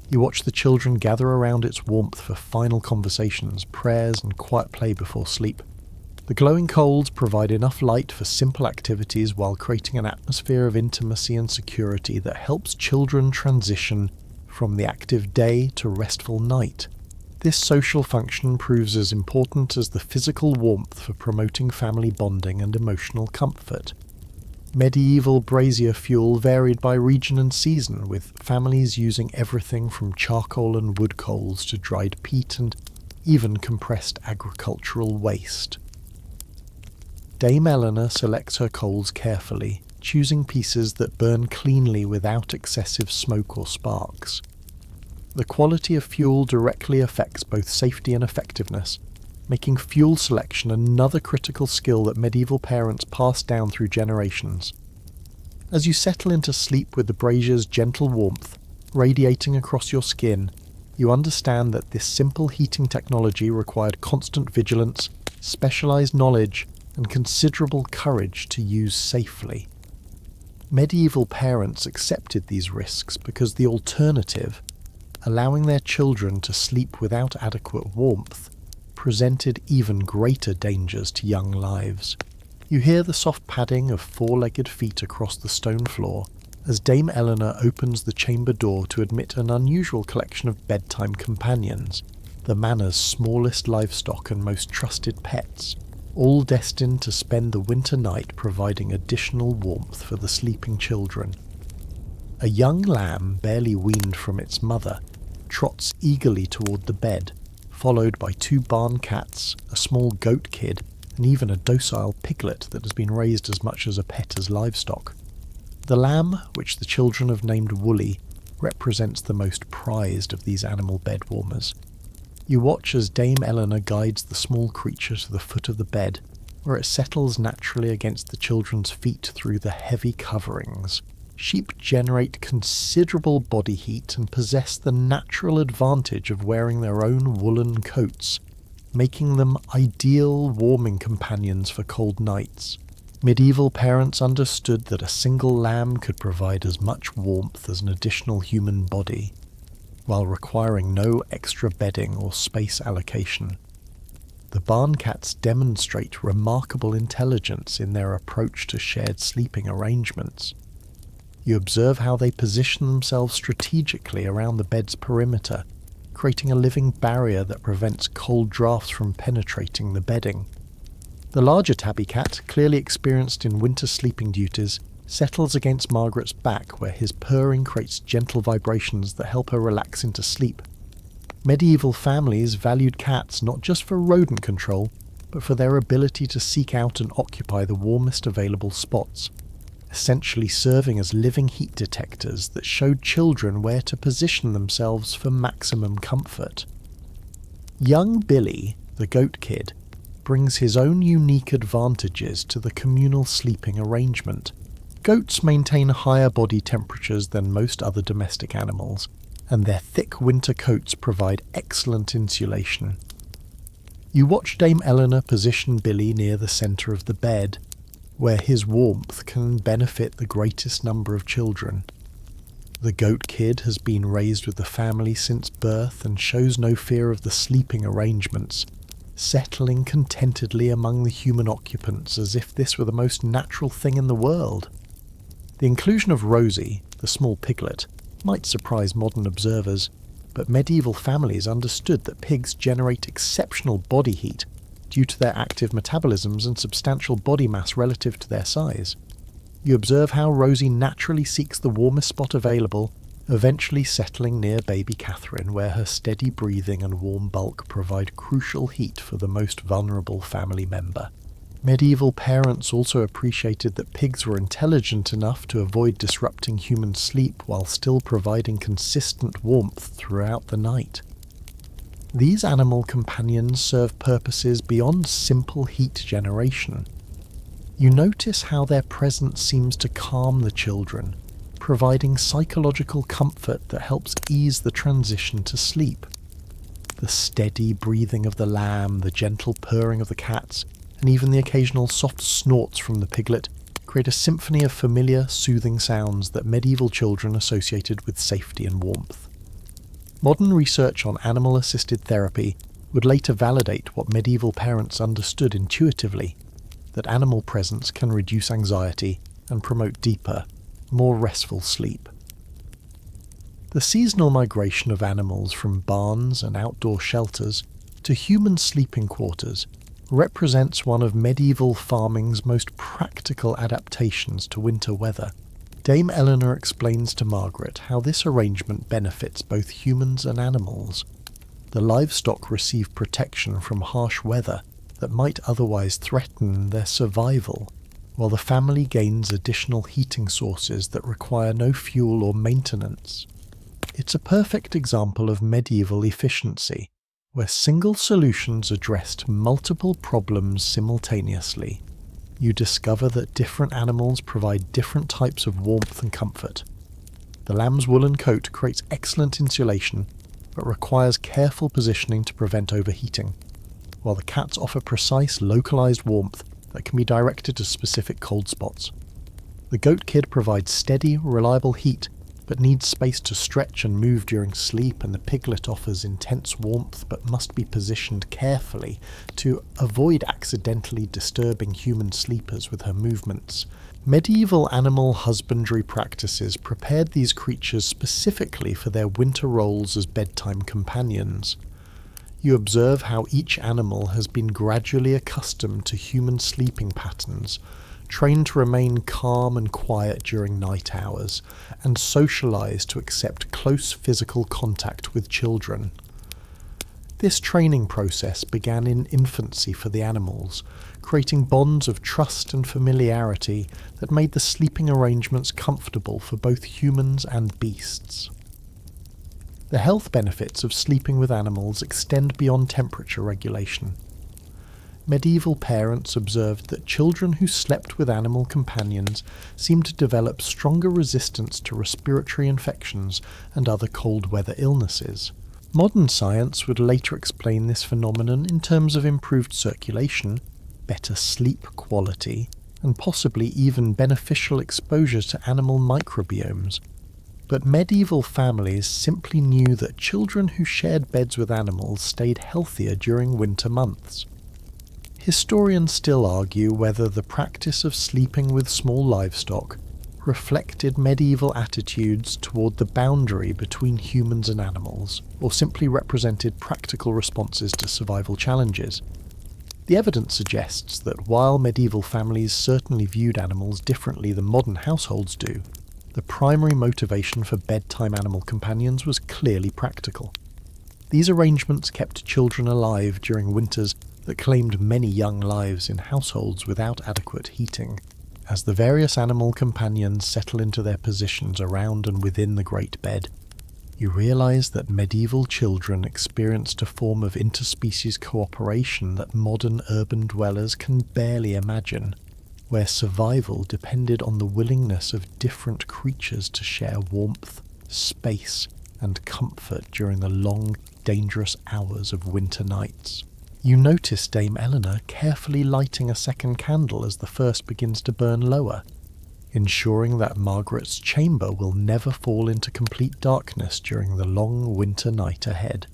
You watch the children gather around its warmth for final conversations, prayers, and quiet play before sleep. The glowing coals provide enough light for simple activities while creating an atmosphere of intimacy and security that helps children transition from the active day to restful night. This social function proves as important as the physical warmth for promoting family bonding and emotional comfort. Medieval brazier fuel varied by region and season, with families using everything from charcoal and wood coals to dried peat and even compressed agricultural waste. Dame Eleanor selects her coals carefully, choosing pieces that burn cleanly without excessive smoke or sparks. The quality of fuel directly affects both safety and effectiveness, making fuel selection another critical skill that medieval parents passed down through generations. As you settle into sleep with the brazier's gentle warmth radiating across your skin, you understand that this simple heating technology required constant vigilance, specialized knowledge, and considerable courage to use safely. Medieval parents accepted these risks because the alternative, allowing their children to sleep without adequate warmth, presented even greater dangers to young lives. You hear the soft padding of four-legged feet across the stone floor as Dame Eleanor opens the chamber door to admit an unusual collection of bedtime companions, the manor's smallest livestock and most trusted pets, all destined to spend the winter night providing additional warmth for the sleeping children. A young lamb, barely weaned from its mother, trots eagerly toward the bed, followed by two barn cats, a small goat kid, and even a docile piglet that has been raised as much as a pet as livestock. The lamb, which the children have named Woolly, represents the most prized of these animal bed warmers. You watch as Dame Eleanor guides the small creature to the foot of the bed, where it settles naturally against the children's feet through the heavy coverings. Sheep generate considerable body heat and possess the natural advantage of wearing their own woolen coats, making them ideal warming companions for cold nights. Medieval parents understood that a single lamb could provide as much warmth as an additional human body, while requiring no extra bedding or space allocation. The barn cats demonstrate remarkable intelligence in their approach to shared sleeping arrangements. You observe how they position themselves strategically around the bed's perimeter, creating a living barrier that prevents cold drafts from penetrating the bedding. The larger tabby cat, clearly experienced in winter sleeping duties, settles against Margaret's back where his purring creates gentle vibrations that help her relax into sleep. Medieval families valued cats not just for rodent control, but for their ability to seek out and occupy the warmest available spots, essentially serving as living heat detectors that showed children where to position themselves for maximum comfort. Young Billy, the goat kid, brings his own unique advantages to the communal sleeping arrangement. Goats maintain higher body temperatures than most other domestic animals, and their thick winter coats provide excellent insulation. You watch Dame Eleanor position Billy near the centre of the bed, where his warmth can benefit the greatest number of children. The goat kid has been raised with the family since birth and shows no fear of the sleeping arrangements, settling contentedly among the human occupants as if this were the most natural thing in the world. The inclusion of Rosie, the small piglet, might surprise modern observers. but medieval families understood that pigs generate exceptional body heat due to their active metabolisms and substantial body mass relative to their size. You observe how Rosie naturally seeks the warmest spot available, eventually settling near baby Catherine, where her steady breathing and warm bulk provide crucial heat for the most vulnerable family member. Medieval parents also appreciated that pigs were intelligent enough to avoid disrupting human sleep while still providing consistent warmth throughout the night. These animal companions serve purposes beyond simple heat generation. You notice how their presence seems to calm the children, providing psychological comfort that helps ease the transition to sleep. The steady breathing of the lamb, the gentle purring of the cats, and even the occasional soft snorts from the piglet create a symphony of familiar, soothing sounds that medieval children associated with safety and warmth. Modern research on animal-assisted therapy would later validate what medieval parents understood intuitively, that animal presence can reduce anxiety and promote deeper, more restful sleep. The seasonal migration of animals from barns and outdoor shelters to human sleeping quarters represents one of medieval farming's most practical adaptations to winter weather. Dame Eleanor explains to Margaret how this arrangement benefits both humans and animals. The livestock receive protection from harsh weather that might otherwise threaten their survival, while the family gains additional heating sources that require no fuel or maintenance. It's a perfect example of medieval efficiency, where single solutions addressed multiple problems simultaneously. You discover that different animals provide different types of warmth and comfort. The lamb's woolen coat creates excellent insulation, but requires careful positioning to prevent overheating, while the cats offer precise, localized warmth that can be directed to specific cold spots. The goat kid provides steady, reliable heat, but needs space to stretch and move during sleep, and the piglet offers intense warmth but must be positioned carefully to avoid accidentally disturbing human sleepers with her movements. Medieval animal husbandry practices prepared these creatures specifically for their winter roles as bedtime companions. You observe how each animal has been gradually accustomed to human sleeping patterns, trained to remain calm and quiet during night hours, and socialized to accept close physical contact with children. This training process began in infancy for the animals, creating bonds of trust and familiarity that made the sleeping arrangements comfortable for both humans and beasts. The health benefits of sleeping with animals extend beyond temperature regulation. Medieval parents observed that children who slept with animal companions seemed to develop stronger resistance to respiratory infections and other cold weather illnesses. Modern science would later explain this phenomenon in terms of improved circulation, better sleep quality, and possibly even beneficial exposure to animal microbiomes. But medieval families simply knew that children who shared beds with animals stayed healthier during winter months. Historians still argue whether the practice of sleeping with small livestock reflected medieval attitudes toward the boundary between humans and animals, or simply represented practical responses to survival challenges. The evidence suggests that while medieval families certainly viewed animals differently than modern households do, the primary motivation for bedtime animal companions was clearly practical. These arrangements kept children alive during winters that claimed many young lives in households without adequate heating. As the various animal companions settle into their positions around and within the great bed, you realize that medieval children experienced a form of interspecies cooperation that modern urban dwellers can barely imagine, where survival depended on the willingness of different creatures to share warmth, space, and comfort during the long, dangerous hours of winter nights. You notice Dame Eleanor carefully lighting a second candle as the first begins to burn lower, ensuring that Margaret's chamber will never fall into complete darkness during the long winter night ahead.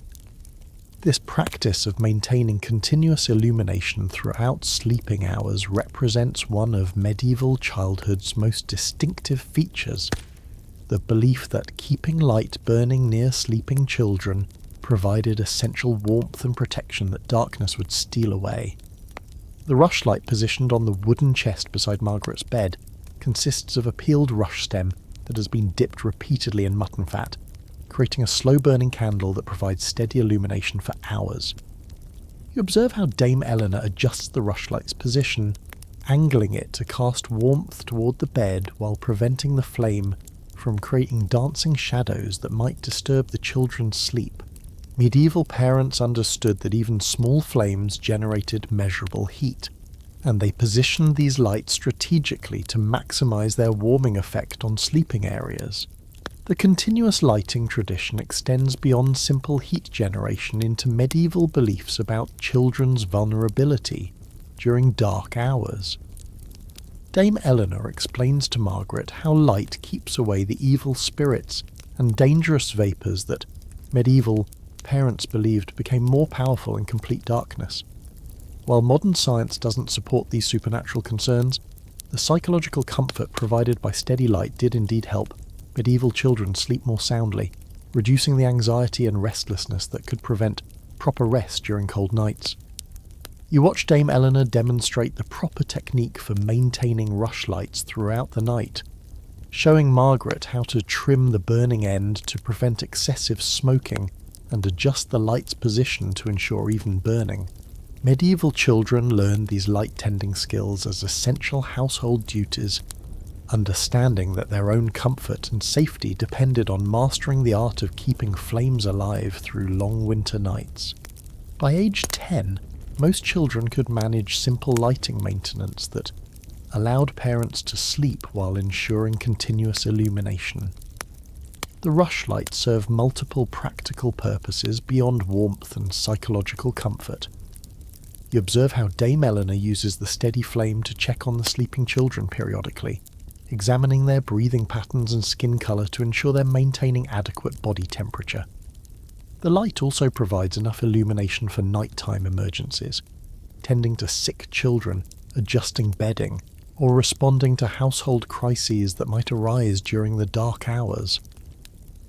This practice of maintaining continuous illumination throughout sleeping hours represents one of medieval childhood's most distinctive features. the belief that keeping light burning near sleeping children provided essential warmth and protection that darkness would steal away. The rushlight positioned on the wooden chest beside Margaret's bed consists of a peeled rush stem that has been dipped repeatedly in mutton fat, creating a slow-burning candle that provides steady illumination for hours. You observe how Dame Eleanor adjusts the rushlight's position, angling it to cast warmth toward the bed while preventing the flame from creating dancing shadows that might disturb the children's sleep. Medieval parents understood that even small flames generated measurable heat, and they positioned these lights strategically to maximize their warming effect on sleeping areas. The continuous lighting tradition extends beyond simple heat generation into medieval beliefs about children's vulnerability during dark hours. Dame Eleanor explains to Margaret how light keeps away the evil spirits and dangerous vapours that medieval parents believed became more powerful in complete darkness. While modern science doesn't support these supernatural concerns, the psychological comfort provided by steady light did indeed help medieval children sleep more soundly, reducing the anxiety and restlessness that could prevent proper rest during cold nights. You watch Dame Eleanor demonstrate the proper technique for maintaining rushlights throughout the night, showing Margaret how to trim the burning end to prevent excessive smoking and adjust the light's position to ensure even burning. Medieval children learned these light-tending skills as essential household duties, understanding that their own comfort and safety depended on mastering the art of keeping flames alive through long winter nights. By age 10, most children could manage simple lighting maintenance that allowed parents to sleep while ensuring continuous illumination. The rushlight served multiple practical purposes beyond warmth and psychological comfort. You observe how Dame Eleanor uses the steady flame to check on the sleeping children periodically, examining their breathing patterns and skin colour to ensure they're maintaining adequate body temperature. The light also provides enough illumination for nighttime emergencies, tending to sick children, adjusting bedding, or responding to household crises that might arise during the dark hours.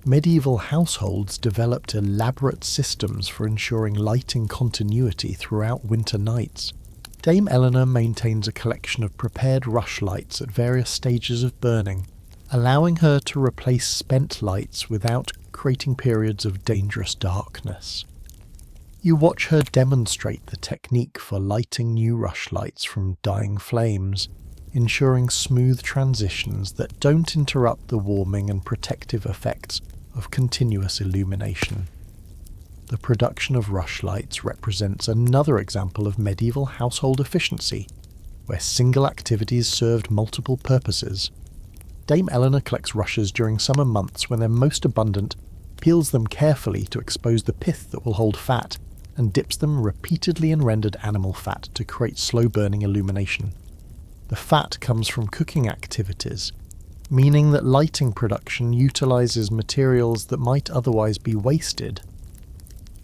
Medieval households developed elaborate systems for ensuring lighting continuity throughout winter nights. Dame Eleanor maintains a collection of prepared rushlights at various stages of burning, allowing her to replace spent lights without creating periods of dangerous darkness. You watch her demonstrate the technique for lighting new rushlights from dying flames, ensuring smooth transitions that don't interrupt the warming and protective effects of continuous illumination. The production of rushlights represents another example of medieval household efficiency, where single activities served multiple purposes. Dame Eleanor collects rushes during summer months when they're most abundant, peels them carefully to expose the pith that will hold fat, and dips them repeatedly in rendered animal fat to create slow-burning illumination. The fat comes from cooking activities, meaning that lighting production utilizes materials that might otherwise be wasted,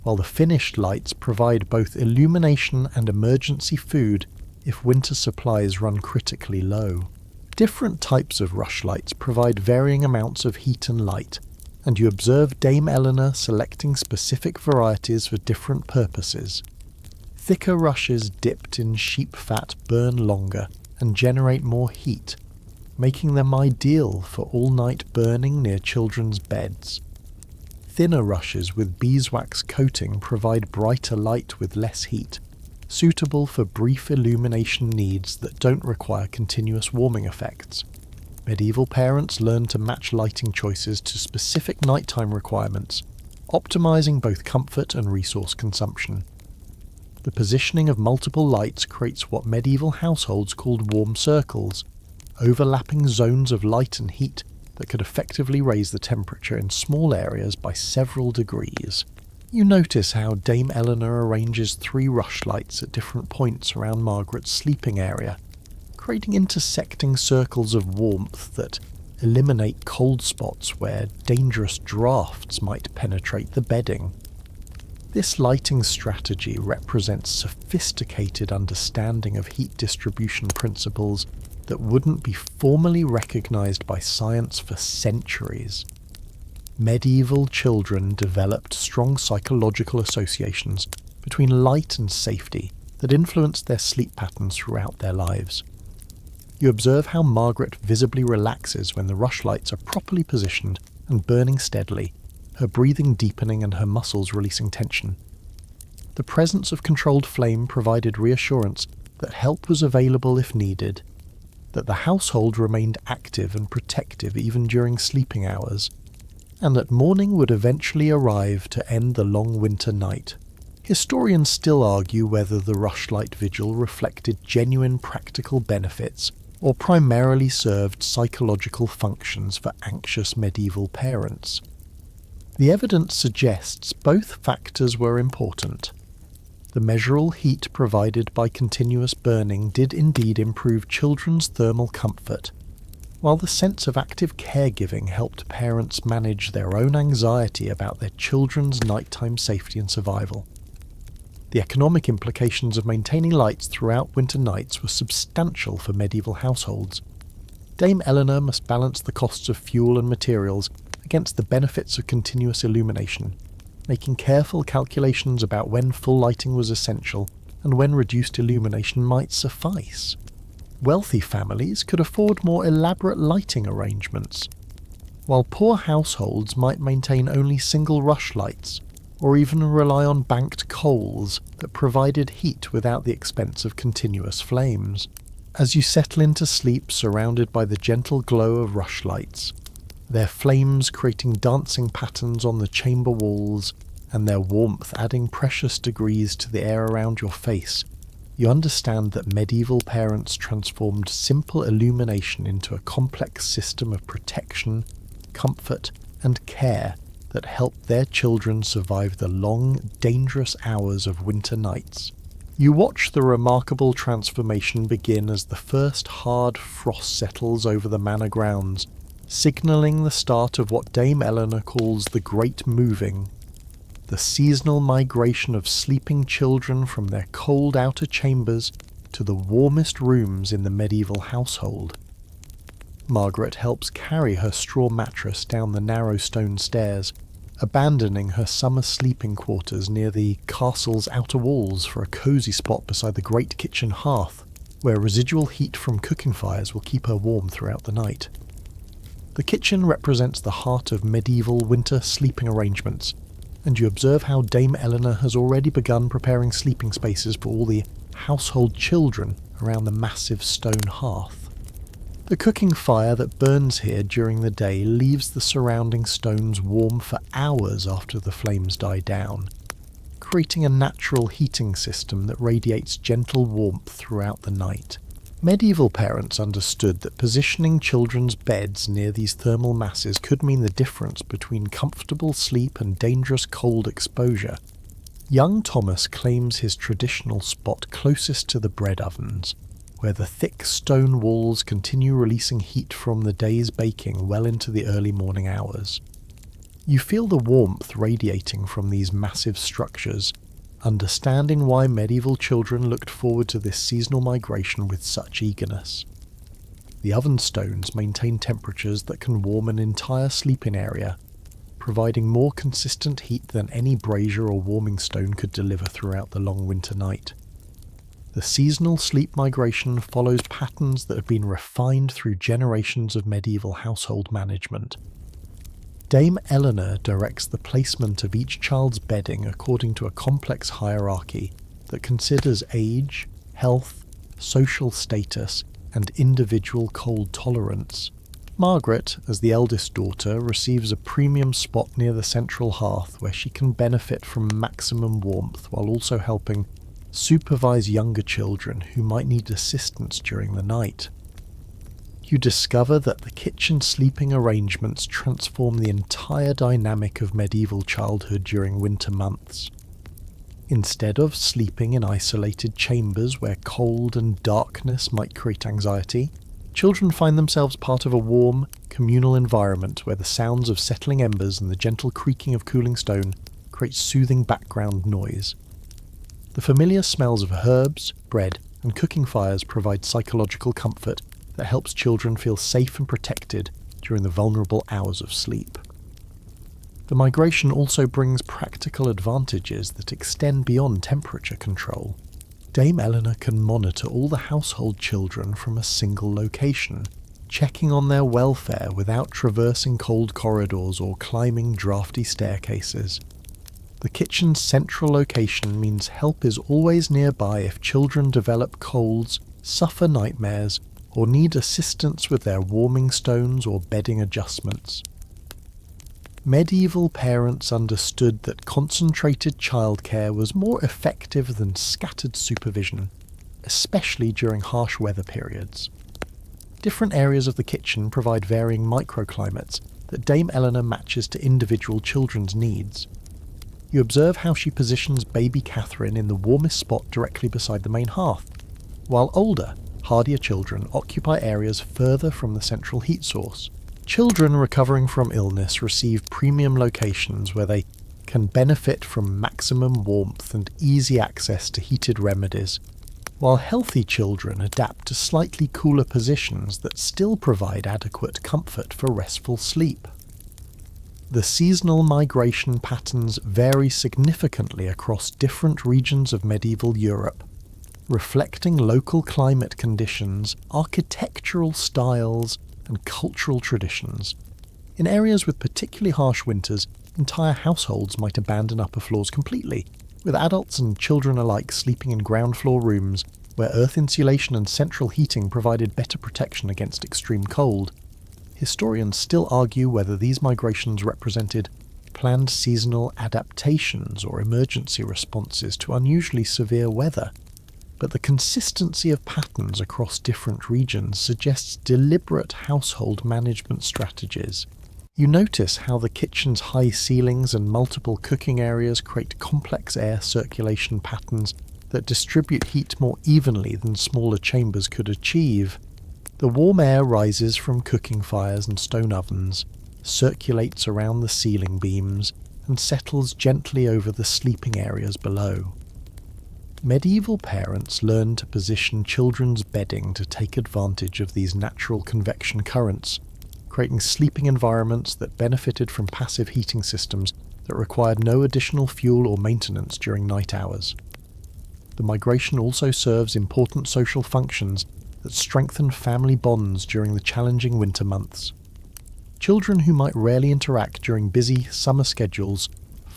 while the finished lights provide both illumination and emergency food if winter supplies run critically low. Different types of rushlights provide varying amounts of heat and light, and you observe Dame Eleanor selecting specific varieties for different purposes. Thicker rushes dipped in sheep fat burn longer and generate more heat, making them ideal for all-night burning near children's beds. Thinner rushes with beeswax coating provide brighter light with less heat, suitable for brief illumination needs that don't require continuous warming effects. Medieval parents learned to match lighting choices to specific nighttime requirements, optimizing both comfort and resource consumption. The positioning of multiple lights creates what medieval households called warm circles, overlapping zones of light and heat that could effectively raise the temperature in small areas by several degrees. You notice how Dame Eleanor arranges 3 rushlights at different points around Margaret's sleeping area, creating intersecting circles of warmth that eliminate cold spots where dangerous drafts might penetrate the bedding. This lighting strategy represents sophisticated understanding of heat distribution principles that wouldn't be formally recognized by science for centuries. Medieval children developed strong psychological associations between light and safety that influenced their sleep patterns throughout their lives. You observe how Margaret visibly relaxes when the rushlights are properly positioned and burning steadily, her breathing deepening and her muscles releasing tension. The presence of controlled flame provided reassurance that help was available if needed, that the household remained active and protective even during sleeping hours, and that morning would eventually arrive to end the long winter night. Historians still argue whether the rushlight vigil reflected genuine practical benefits or primarily served psychological functions for anxious medieval parents. The evidence suggests both factors were important. The measurable heat provided by continuous burning did indeed improve children's thermal comfort, while the sense of active caregiving helped parents manage their own anxiety about their children's nighttime safety and survival. The economic implications of maintaining lights throughout winter nights were substantial for medieval households. Dame Eleanor must balance the costs of fuel and materials against the benefits of continuous illumination, making careful calculations about when full lighting was essential and when reduced illumination might suffice. Wealthy families could afford more elaborate lighting arrangements, while poor households might maintain only single rushlights, or even rely on banked coals that provided heat without the expense of continuous flames. As you settle into sleep surrounded by the gentle glow of rushlights, their flames creating dancing patterns on the chamber walls, and their warmth adding precious degrees to the air around your face, you understand that medieval parents transformed simple illumination into a complex system of protection, comfort, and care that helped their children survive the long, dangerous hours of winter nights. You watch the remarkable transformation begin as the first hard frost settles over the manor grounds, signalling the start of what Dame Eleanor calls the Great Moving, the seasonal migration of sleeping children from their cold outer chambers to the warmest rooms in the medieval household. Margaret helps carry her straw mattress down the narrow stone stairs, abandoning her summer sleeping quarters near the castle's outer walls for a cosy spot beside the great kitchen hearth, where residual heat from cooking fires will keep her warm throughout the night. The kitchen represents the heart of medieval winter sleeping arrangements, and you observe how Dame Eleanor has already begun preparing sleeping spaces for all the household children around the massive stone hearth. The cooking fire that burns here during the day leaves the surrounding stones warm for hours after the flames die down, creating a natural heating system that radiates gentle warmth throughout the night. Medieval parents understood that positioning children's beds near these thermal masses could mean the difference between comfortable sleep and dangerous cold exposure. Young Thomas claims his traditional spot closest to the bread ovens, where the thick stone walls continue releasing heat from the day's baking well into the early morning hours. You feel the warmth radiating from these massive structures, understanding why medieval children looked forward to this seasonal migration with such eagerness. The oven stones maintain temperatures that can warm an entire sleeping area, providing more consistent heat than any brazier or warming stone could deliver throughout the long winter night. The seasonal sleep migration follows patterns that have been refined through generations of medieval household management. Dame Eleanor directs the placement of each child's bedding according to a complex hierarchy that considers age, health, social status, and individual cold tolerance. Margaret, as the eldest daughter, receives a premium spot near the central hearth where she can benefit from maximum warmth while also helping supervise younger children who might need assistance during the night. You discover that the kitchen sleeping arrangements transform the entire dynamic of medieval childhood during winter months. Instead of sleeping in isolated chambers where cold and darkness might create anxiety, children find themselves part of a warm, communal environment where the sounds of settling embers and the gentle creaking of cooling stone create soothing background noise. The familiar smells of herbs, bread, and cooking fires provide psychological comfort that helps children feel safe and protected during the vulnerable hours of sleep. The migration also brings practical advantages that extend beyond temperature control. Dame Eleanor can monitor all the household children from a single location, checking on their welfare without traversing cold corridors or climbing drafty staircases. The kitchen's central location means help is always nearby if children develop colds, suffer nightmares, or need assistance with their warming stones or bedding adjustments. Medieval parents understood that concentrated childcare was more effective than scattered supervision, especially during harsh weather periods. Different areas of the kitchen provide varying microclimates that Dame Eleanor matches to individual children's needs. You observe how she positions baby Catherine in the warmest spot directly beside the main hearth, while older, hardier children occupy areas further from the central heat source. Children recovering from illness receive premium locations where they can benefit from maximum warmth and easy access to heated remedies, while healthy children adapt to slightly cooler positions that still provide adequate comfort for restful sleep. The seasonal migration patterns vary significantly across different regions of medieval Europe, reflecting local climate conditions, architectural styles, and cultural traditions. In areas with particularly harsh winters, entire households might abandon upper floors completely, with adults and children alike sleeping in ground floor rooms where earth insulation and central heating provided better protection against extreme cold. Historians still argue whether these migrations represented planned seasonal adaptations or emergency responses to unusually severe weather, but the consistency of patterns across different regions suggests deliberate household management strategies. You notice how the kitchen's high ceilings and multiple cooking areas create complex air circulation patterns that distribute heat more evenly than smaller chambers could achieve. The warm air rises from cooking fires and stone ovens, circulates around the ceiling beams, and settles gently over the sleeping areas below. Medieval parents learned to position children's bedding to take advantage of these natural convection currents, creating sleeping environments that benefited from passive heating systems that required no additional fuel or maintenance during night hours. The migration also serves important social functions that strengthen family bonds during the challenging winter months. Children who might rarely interact during busy summer schedules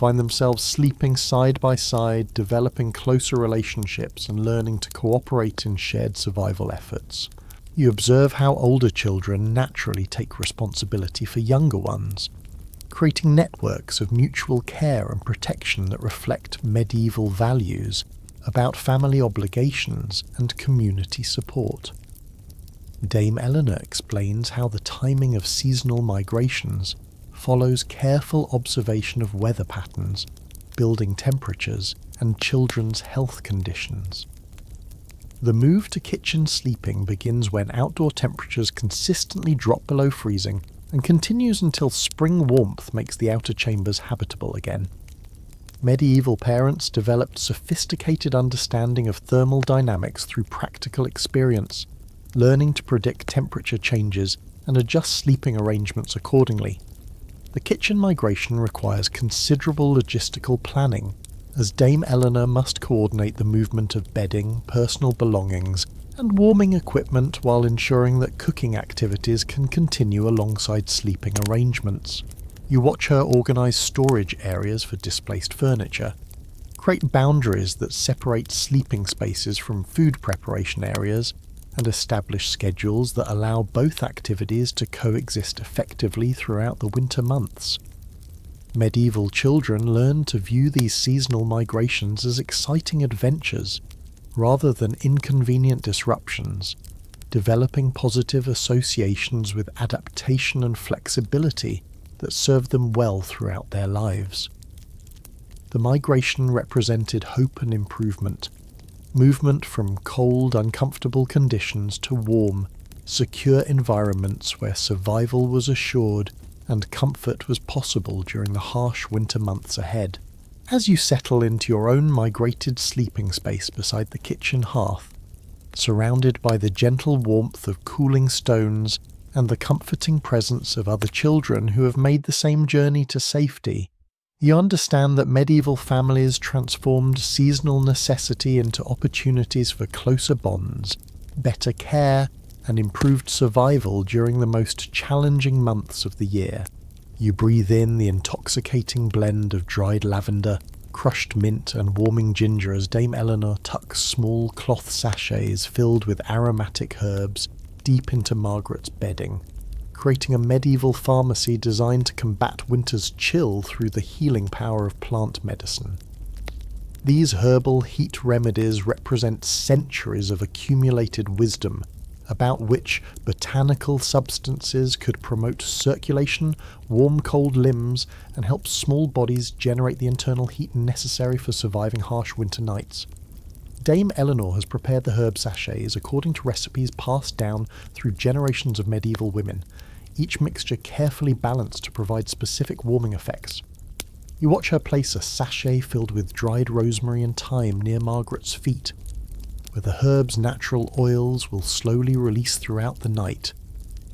find themselves sleeping side by side, developing closer relationships and learning to cooperate in shared survival efforts. You observe how older children naturally take responsibility for younger ones, creating networks of mutual care and protection that reflect medieval values about family obligations and community support. Dame Eleanor explains how the timing of seasonal migrations follows careful observation of weather patterns, building temperatures, and children's health conditions. The move to kitchen sleeping begins when outdoor temperatures consistently drop below freezing and continues until spring warmth makes the outer chambers habitable again. Medieval parents developed sophisticated understanding of thermal dynamics through practical experience, learning to predict temperature changes and adjust sleeping arrangements accordingly. The kitchen migration requires considerable logistical planning, as Dame Eleanor must coordinate the movement of bedding, personal belongings, and warming equipment while ensuring that cooking activities can continue alongside sleeping arrangements. You watch her organise storage areas for displaced furniture, create boundaries that separate sleeping spaces from food preparation areas, and establish schedules that allow both activities to coexist effectively throughout the winter months. Medieval children learned to view these seasonal migrations as exciting adventures, rather than inconvenient disruptions, developing positive associations with adaptation and flexibility that served them well throughout their lives. The migration represented hope and improvement, movement from cold, uncomfortable conditions to warm, secure environments where survival was assured and comfort was possible during the harsh winter months ahead. As you settle into your own migrated sleeping space beside the kitchen hearth, surrounded by the gentle warmth of cooling stones and the comforting presence of other children who have made the same journey to safety, you understand that medieval families transformed seasonal necessity into opportunities for closer bonds, better care, and improved survival during the most challenging months of the year. You breathe in the intoxicating blend of dried lavender, crushed mint and warming ginger as Dame Eleanor tucks small cloth sachets filled with aromatic herbs deep into Margaret's bedding, creating a medieval pharmacy designed to combat winter's chill through the healing power of plant medicine. These herbal heat remedies represent centuries of accumulated wisdom about which botanical substances could promote circulation, warm cold limbs, and help small bodies generate the internal heat necessary for surviving harsh winter nights. Dame Eleanor has prepared the herb sachets according to recipes passed down through generations of medieval women, each mixture carefully balanced to provide specific warming effects. You watch her place a sachet filled with dried rosemary and thyme near Margaret's feet, where the herb's natural oils will slowly release throughout the night,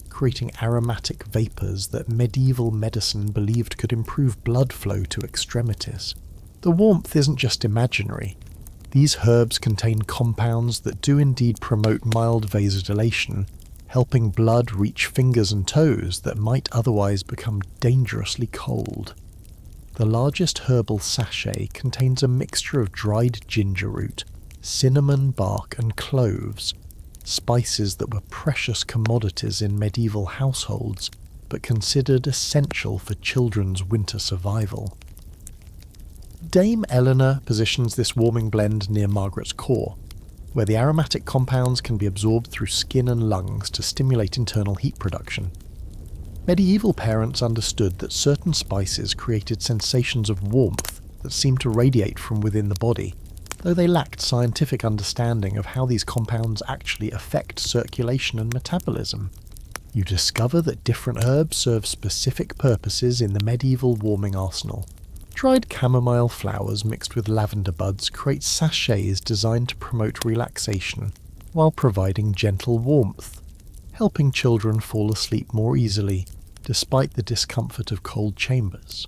creating aromatic vapours that medieval medicine believed could improve blood flow to extremities. The warmth isn't just imaginary. These herbs contain compounds that do indeed promote mild vasodilation, helping blood reach fingers and toes that might otherwise become dangerously cold. The largest herbal sachet contains a mixture of dried ginger root, cinnamon bark and cloves, spices that were precious commodities in medieval households, but considered essential for children's winter survival. Dame Eleanor positions this warming blend near Margaret's core, where the aromatic compounds can be absorbed through skin and lungs to stimulate internal heat production. Medieval parents understood that certain spices created sensations of warmth that seemed to radiate from within the body, though they lacked scientific understanding of how these compounds actually affect circulation and metabolism. You discover that different herbs serve specific purposes in the medieval warming arsenal. Dried chamomile flowers mixed with lavender buds create sachets designed to promote relaxation while providing gentle warmth, helping children fall asleep more easily despite the discomfort of cold chambers.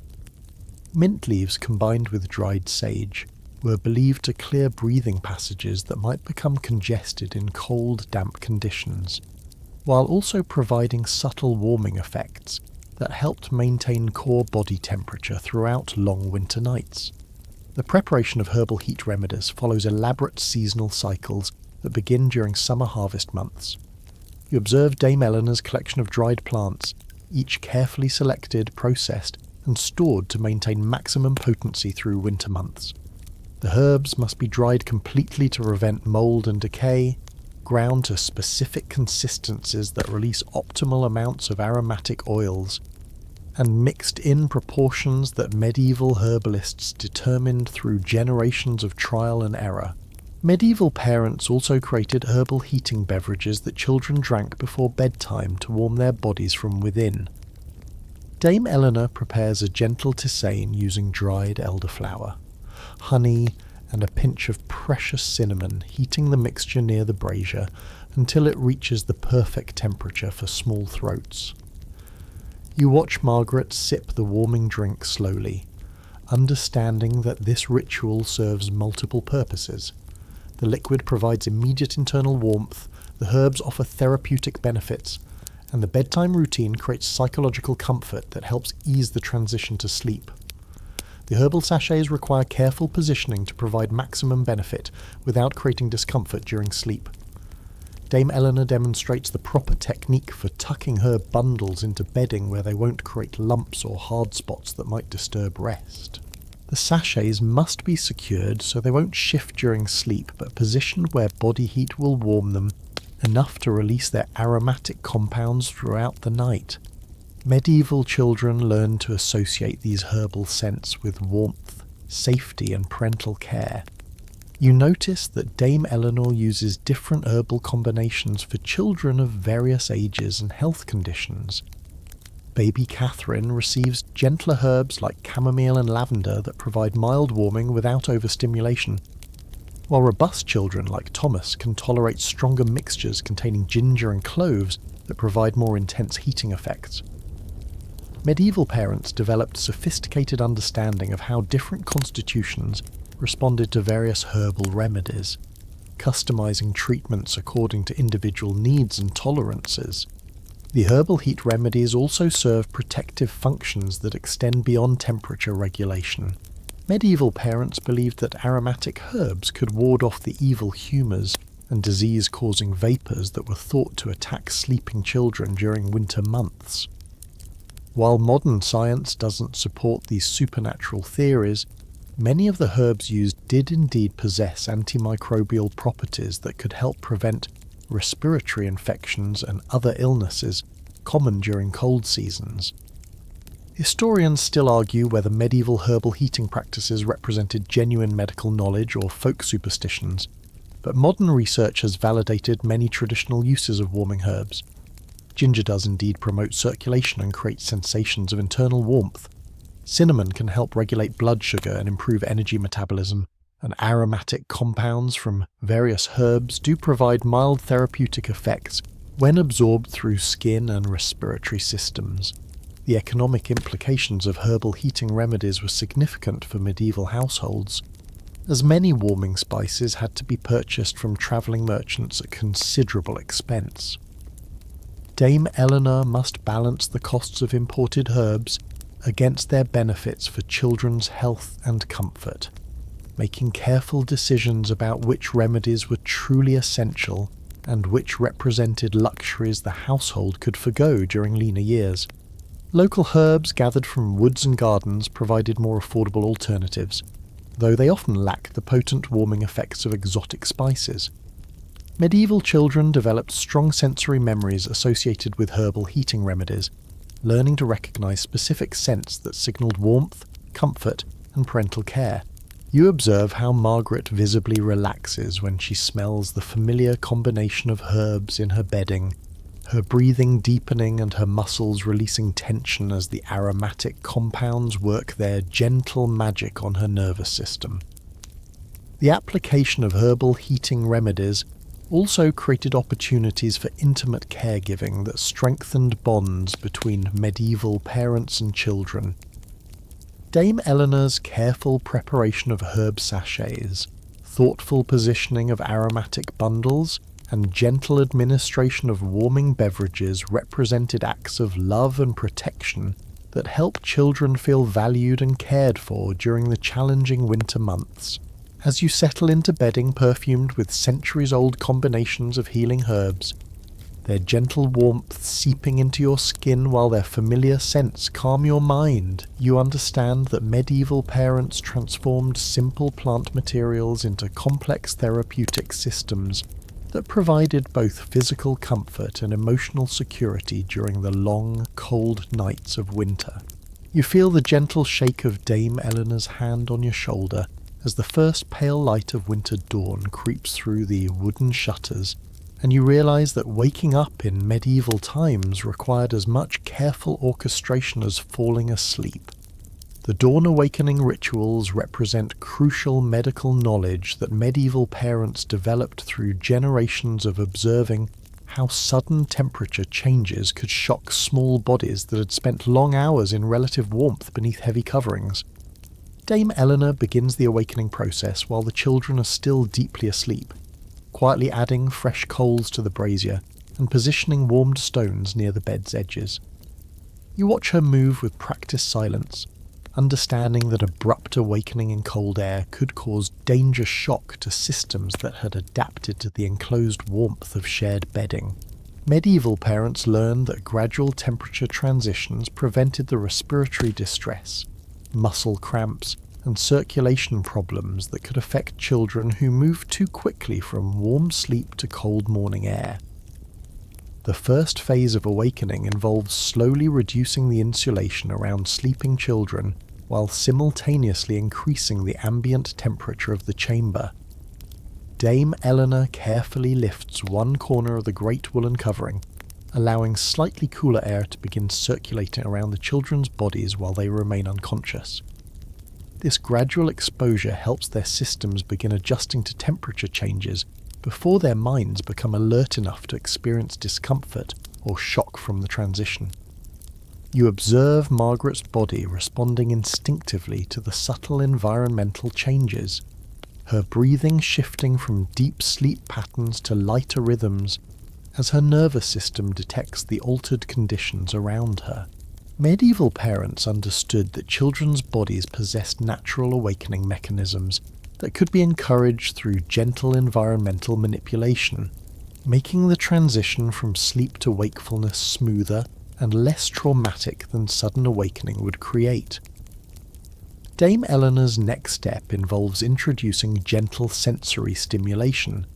Mint leaves combined with dried sage were believed to clear breathing passages that might become congested in cold, damp conditions, while also providing subtle warming effects that helped maintain core body temperature throughout long winter nights. The preparation of herbal heat remedies follows elaborate seasonal cycles that begin during summer harvest months. You observe Dame Eleanor's collection of dried plants, each carefully selected, processed, and stored to maintain maximum potency through winter months. The herbs must be dried completely to prevent mould and decay, ground to specific consistencies that release optimal amounts of aromatic oils, and mixed in proportions that medieval herbalists determined through generations of trial and error. Medieval parents also created herbal heating beverages that children drank before bedtime to warm their bodies from within. Dame Eleanor prepares a gentle tisane using dried elderflower, honey, and a pinch of precious cinnamon, heating the mixture near the brazier until it reaches the perfect temperature for small throats. You watch Margaret sip the warming drink slowly, understanding that this ritual serves multiple purposes. The liquid provides immediate internal warmth, the herbs offer therapeutic benefits, and the bedtime routine creates psychological comfort that helps ease the transition to sleep. The herbal sachets require careful positioning to provide maximum benefit without creating discomfort during sleep. Dame Eleanor demonstrates the proper technique for tucking herb bundles into bedding where they won't create lumps or hard spots that might disturb rest. The sachets must be secured so they won't shift during sleep, but positioned where body heat will warm them enough to release their aromatic compounds throughout the night. Medieval children learned to associate these herbal scents with warmth, safety, and parental care. You notice that Dame Eleanor uses different herbal combinations for children of various ages and health conditions. Baby Catherine receives gentler herbs like chamomile and lavender that provide mild warming without overstimulation. while robust children like Thomas can tolerate stronger mixtures containing ginger and cloves that provide more intense heating effects. Medieval parents developed sophisticated understanding of how different constitutions responded to various herbal remedies, customizing treatments according to individual needs and tolerances. The herbal heat remedies also serve protective functions that extend beyond temperature regulation. Medieval parents believed that aromatic herbs could ward off the evil humours and disease-causing vapours that were thought to attack sleeping children during winter months. While modern science doesn't support these supernatural theories, many of the herbs used did indeed possess antimicrobial properties that could help prevent respiratory infections and other illnesses common during cold seasons. Historians still argue whether medieval herbal heating practices represented genuine medical knowledge or folk superstitions, but modern research has validated many traditional uses of warming herbs. Ginger does indeed promote circulation and create sensations of internal warmth. Cinnamon can help regulate blood sugar and improve energy metabolism, and aromatic compounds from various herbs do provide mild therapeutic effects when absorbed through skin and respiratory systems. The economic implications of herbal heating remedies were significant for medieval households, as many warming spices had to be purchased from travelling merchants at considerable expense. Dame Eleanor must balance the costs of imported herbs against their benefits for children's health and comfort, making careful decisions about which remedies were truly essential and which represented luxuries the household could forgo during leaner years. Local herbs gathered from woods and gardens provided more affordable alternatives, though they often lacked the potent warming effects of exotic spices. Medieval children developed strong sensory memories associated with herbal heating remedies, learning to recognize specific scents that signaled warmth, comfort, and parental care. You observe how Margaret visibly relaxes when she smells the familiar combination of herbs in her bedding, her breathing deepening and her muscles releasing tension as the aromatic compounds work their gentle magic on her nervous system. The application of herbal heating remedies also created opportunities for intimate caregiving that strengthened bonds between medieval parents and children. Dame Eleanor's careful preparation of herb sachets, thoughtful positioning of aromatic bundles, and gentle administration of warming beverages represented acts of love and protection that help children feel valued and cared for during the challenging winter months. As you settle into bedding perfumed with centuries-old combinations of healing herbs, their gentle warmth seeping into your skin while their familiar scents calm your mind, you understand that medieval parents transformed simple plant materials into complex therapeutic systems that provided both physical comfort and emotional security during the long, cold nights of winter. You feel the gentle shake of Dame Eleanor's hand on your shoulder as the first pale light of winter dawn creeps through the wooden shutters, and you realize that waking up in medieval times required as much careful orchestration as falling asleep. The dawn awakening rituals represent crucial medical knowledge that medieval parents developed through generations of observing how sudden temperature changes could shock small bodies that had spent long hours in relative warmth beneath heavy coverings. Dame Eleanor begins the awakening process while the children are still deeply asleep, quietly adding fresh coals to the brazier and positioning warmed stones near the bed's edges. You watch her move with practiced silence, understanding that abrupt awakening in cold air could cause danger shock to systems that had adapted to the enclosed warmth of shared bedding. Medieval parents learned that gradual temperature transitions prevented the respiratory distress, muscle cramps, and circulation problems that could affect children who moved too quickly from warm sleep to cold morning air. The first phase of awakening involves slowly reducing the insulation around sleeping children while simultaneously increasing the ambient temperature of the chamber. Dame Eleanor carefully lifts one corner of the great woolen covering, allowing slightly cooler air to begin circulating around the children's bodies while they remain unconscious. This gradual exposure helps their systems begin adjusting to temperature changes before their minds become alert enough to experience discomfort or shock from the transition. You observe Margaret's body responding instinctively to the subtle environmental changes, her breathing shifting from deep sleep patterns to lighter rhythms as her nervous system detects the altered conditions around her. Medieval parents understood that children's bodies possessed natural awakening mechanisms that could be encouraged through gentle environmental manipulation, making the transition from sleep to wakefulness smoother and less traumatic than sudden awakening would create. Dame Eleanor's next step involves introducing gentle sensory stimulation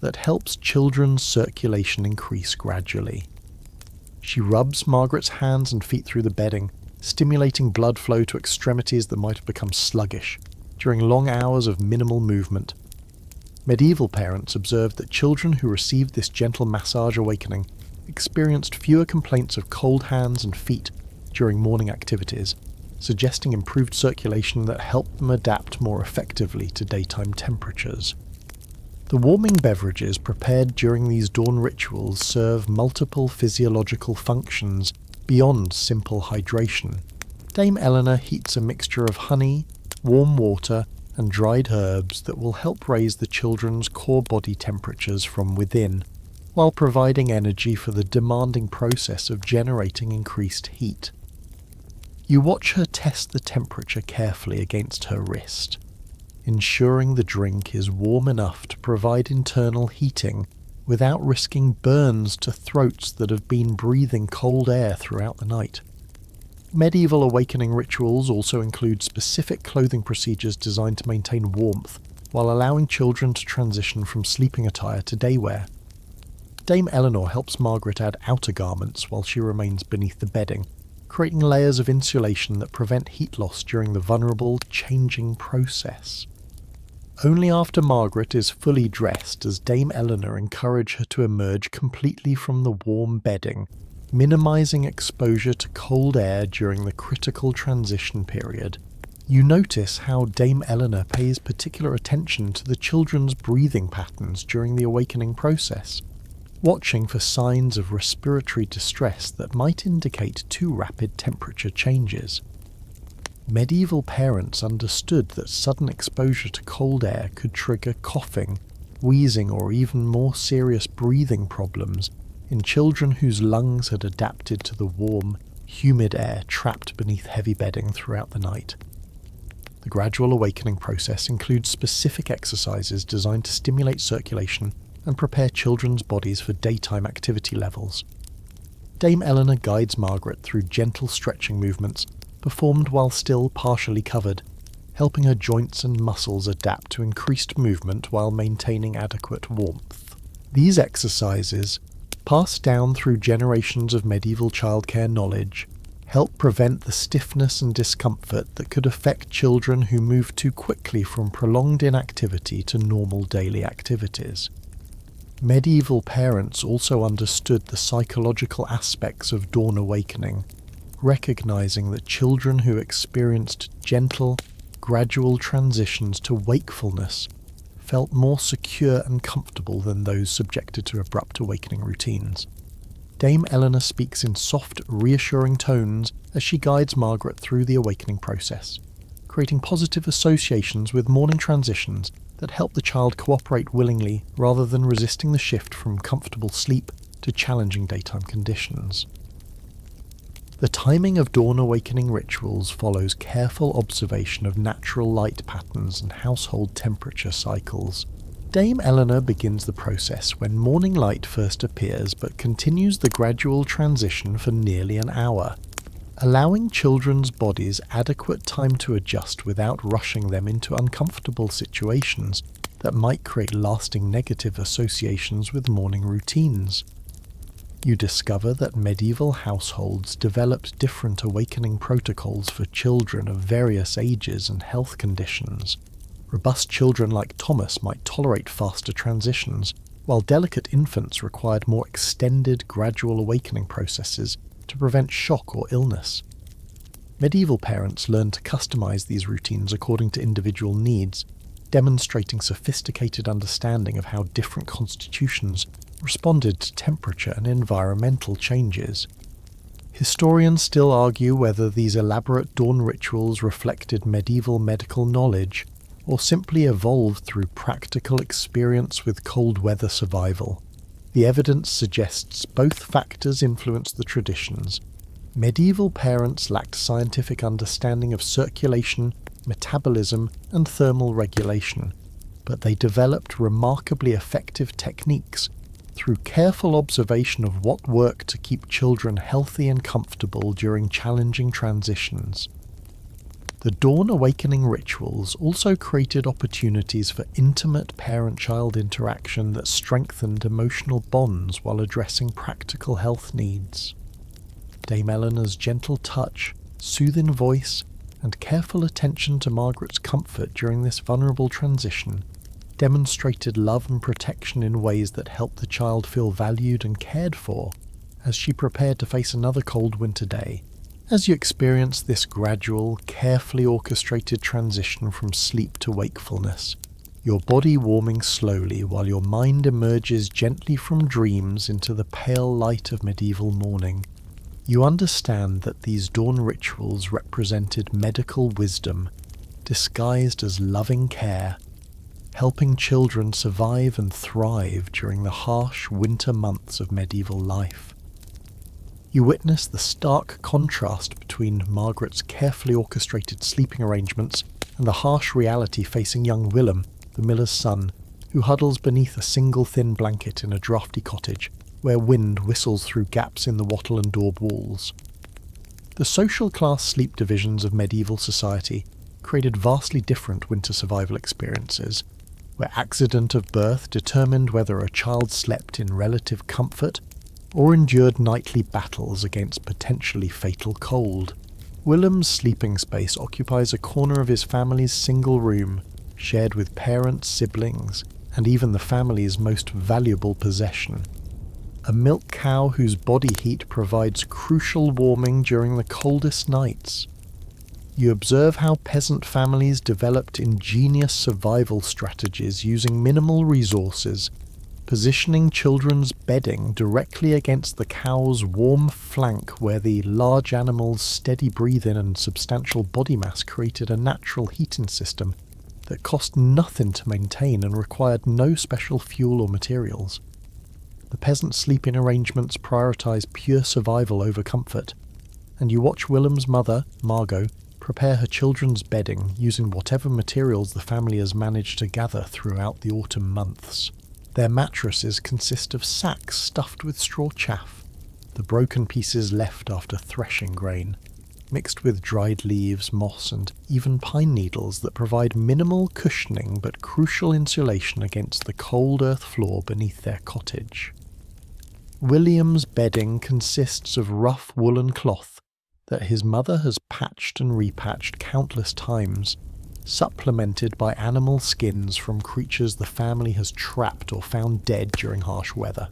that helps children's circulation increase gradually. She rubs Margaret's hands and feet through the bedding, stimulating blood flow to extremities that might have become sluggish during long hours of minimal movement. Medieval parents observed that children who received this gentle massage awakening experienced fewer complaints of cold hands and feet during morning activities, suggesting improved circulation that helped them adapt more effectively to daytime temperatures. The warming beverages prepared during these dawn rituals serve multiple physiological functions beyond simple hydration. Dame Eleanor heats a mixture of honey, warm water, and dried herbs that will help raise the children's core body temperatures from within, while providing energy for the demanding process of generating increased heat. You watch her test the temperature carefully against her wrist, ensuring the drink is warm enough to provide internal heating without risking burns to throats that have been breathing cold air throughout the night. Medieval awakening rituals also include specific clothing procedures designed to maintain warmth while allowing children to transition from sleeping attire to daywear. Dame Eleanor helps Margaret add outer garments while she remains beneath the bedding, creating layers of insulation that prevent heat loss during the vulnerable, changing process. Only after Margaret is fully dressed does Dame Eleanor encourage her to emerge completely from the warm bedding, minimizing exposure to cold air during the critical transition period. You notice how Dame Eleanor pays particular attention to the children's breathing patterns during the awakening process, watching for signs of respiratory distress that might indicate too rapid temperature changes. Medieval parents understood that sudden exposure to cold air could trigger coughing, wheezing, or even more serious breathing problems in children whose lungs had adapted to the warm, humid air trapped beneath heavy bedding throughout the night. The gradual awakening process includes specific exercises designed to stimulate circulation and prepare children's bodies for daytime activity levels. Dame Eleanor guides Margaret through gentle stretching movements performed while still partially covered, helping her joints and muscles adapt to increased movement while maintaining adequate warmth. These exercises, passed down through generations of medieval childcare knowledge, help prevent the stiffness and discomfort that could affect children who move too quickly from prolonged inactivity to normal daily activities. Medieval parents also understood the psychological aspects of dawn awakening, recognizing that children who experienced gentle, gradual transitions to wakefulness felt more secure and comfortable than those subjected to abrupt awakening routines. Dame Eleanor speaks in soft, reassuring tones as she guides Margaret through the awakening process, creating positive associations with morning transitions that help the child cooperate willingly rather than resisting the shift from comfortable sleep to challenging daytime conditions. The timing of dawn awakening rituals follows careful observation of natural light patterns and household temperature cycles. Dame Eleanor begins the process when morning light first appears but continues the gradual transition for nearly an hour, allowing children's bodies adequate time to adjust without rushing them into uncomfortable situations that might create lasting negative associations with morning routines. You discover that medieval households developed different awakening protocols for children of various ages and health conditions. Robust children like Thomas might tolerate faster transitions, while delicate infants required more extended, gradual awakening processes to prevent shock or illness. Medieval parents learned to customize these routines according to individual needs, demonstrating sophisticated understanding of how different constitutions responded to temperature and environmental changes. Historians still argue whether these elaborate dawn rituals reflected medieval medical knowledge or simply evolved through practical experience with cold weather survival. The evidence suggests both factors influenced the traditions. Medieval parents lacked scientific understanding of circulation, metabolism, and thermal regulation, but they developed remarkably effective techniques through careful observation of what worked to keep children healthy and comfortable during challenging transitions. The dawn awakening rituals also created opportunities for intimate parent-child interaction that strengthened emotional bonds while addressing practical health needs. Dame Eleanor's gentle touch, soothing voice, and careful attention to Margaret's comfort during this vulnerable transition demonstrated love and protection in ways that helped the child feel valued and cared for as she prepared to face another cold winter day. As you experience this gradual, carefully orchestrated transition from sleep to wakefulness, your body warming slowly while your mind emerges gently from dreams into the pale light of medieval morning, you understand that these dawn rituals represented medical wisdom disguised as loving care, helping children survive and thrive during the harsh winter months of medieval life. You witness the stark contrast between Margaret's carefully orchestrated sleeping arrangements and the harsh reality facing young Willem, the miller's son, who huddles beneath a single thin blanket in a drafty cottage, where wind whistles through gaps in the wattle and daub walls. The social class sleep divisions of medieval society created vastly different winter survival experiences, where accident of birth determined whether a child slept in relative comfort or endured nightly battles against potentially fatal cold. Willem's sleeping space occupies a corner of his family's single room, shared with parents, siblings, and even the family's most valuable possession. A milk cow whose body heat provides crucial warming during the coldest nights. You observe how peasant families developed ingenious survival strategies using minimal resources, positioning children's bedding directly against the cow's warm flank where the large animal's steady breathing and substantial body mass created a natural heating system that cost nothing to maintain and required no special fuel or materials. The peasant sleeping arrangements prioritize pure survival over comfort, and you watch Willem's mother, Margot, prepare her children's bedding using whatever materials the family has managed to gather throughout the autumn months. Their mattresses consist of sacks stuffed with straw chaff, the broken pieces left after threshing grain, mixed with dried leaves, moss, and even pine needles that provide minimal cushioning but crucial insulation against the cold earth floor beneath their cottage. William's bedding consists of rough woolen cloth that his mother has patched and repatched countless times, supplemented by animal skins from creatures the family has trapped or found dead during harsh weather.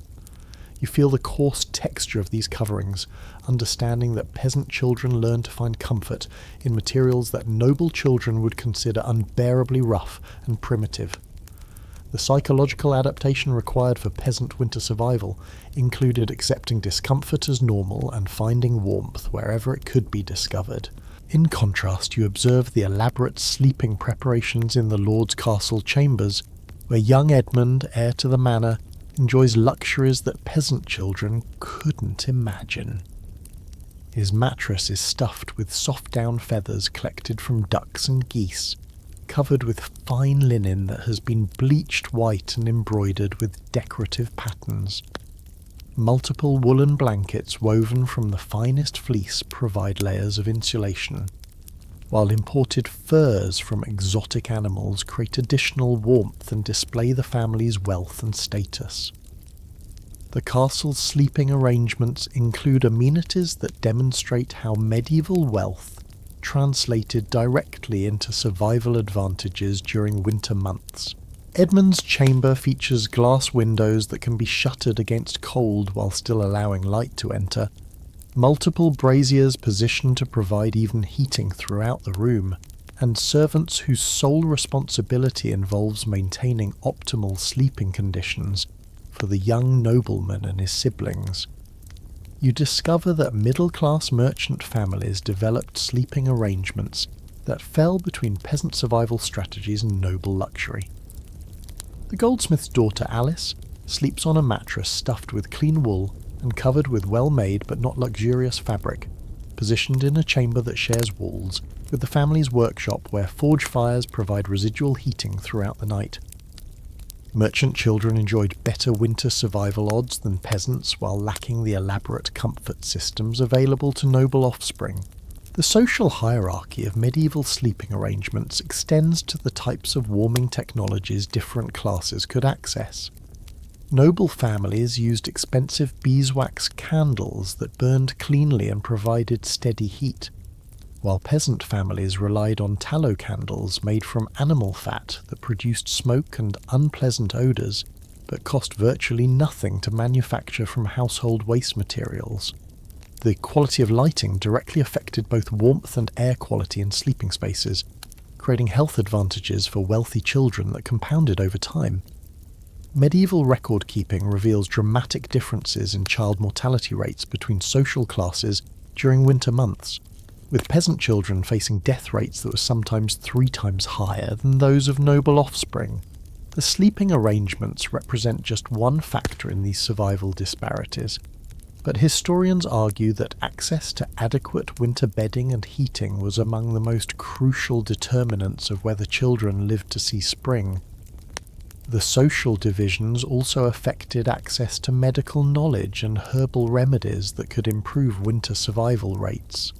You feel the coarse texture of these coverings, understanding that peasant children learn to find comfort in materials that noble children would consider unbearably rough and primitive. The psychological adaptation required for peasant winter survival included accepting discomfort as normal and finding warmth wherever it could be discovered. In contrast, you observe the elaborate sleeping preparations in the Lord's castle chambers, where young Edmund, heir to the manor, enjoys luxuries that peasant children couldn't imagine. His mattress is stuffed with soft down feathers collected from ducks and geese, covered with fine linen that has been bleached white and embroidered with decorative patterns. Multiple woolen blankets woven from the finest fleece provide layers of insulation, while imported furs from exotic animals create additional warmth and display the family's wealth and status. The castle's sleeping arrangements include amenities that demonstrate how medieval wealth translated directly into survival advantages during winter months. Edmund's chamber features glass windows that can be shuttered against cold while still allowing light to enter, multiple braziers positioned to provide even heating throughout the room, and servants whose sole responsibility involves maintaining optimal sleeping conditions for the young nobleman and his siblings. You discover that middle-class merchant families developed sleeping arrangements that fell between peasant survival strategies and noble luxury. The goldsmith's daughter Alice sleeps on a mattress stuffed with clean wool and covered with well-made but not luxurious fabric, positioned in a chamber that shares walls with the family's workshop where forge fires provide residual heating throughout the night. Merchant children enjoyed better winter survival odds than peasants while lacking the elaborate comfort systems available to noble offspring. The social hierarchy of medieval sleeping arrangements extends to the types of warming technologies different classes could access. Noble families used expensive beeswax candles that burned cleanly and provided steady heat, while peasant families relied on tallow candles made from animal fat that produced smoke and unpleasant odours, but cost virtually nothing to manufacture from household waste materials. The quality of lighting directly affected both warmth and air quality in sleeping spaces, creating health advantages for wealthy children that compounded over time. Medieval record-keeping reveals dramatic differences in child mortality rates between social classes during winter months, with peasant children facing death rates that were sometimes 3 times higher than those of noble offspring. The sleeping arrangements represent just one factor in these survival disparities, but historians argue that access to adequate winter bedding and heating was among the most crucial determinants of whether children lived to see spring. The social divisions also affected access to medical knowledge and herbal remedies that could improve winter survival rates.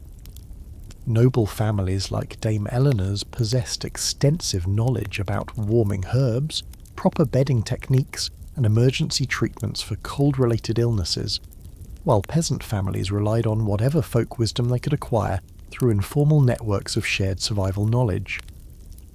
Noble families like Dame Eleanor's possessed extensive knowledge about warming herbs, proper bedding techniques, and emergency treatments for cold-related illnesses, while peasant families relied on whatever folk wisdom they could acquire through informal networks of shared survival knowledge.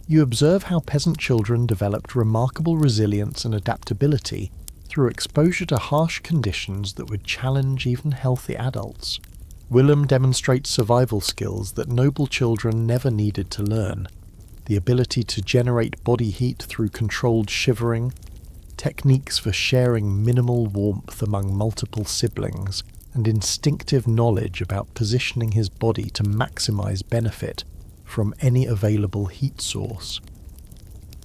You observe how peasant children developed remarkable resilience and adaptability through exposure to harsh conditions that would challenge even healthy adults. Willem demonstrates survival skills that noble children never needed to learn: the ability to generate body heat through controlled shivering, techniques for sharing minimal warmth among multiple siblings, and instinctive knowledge about positioning his body to maximize benefit from any available heat source.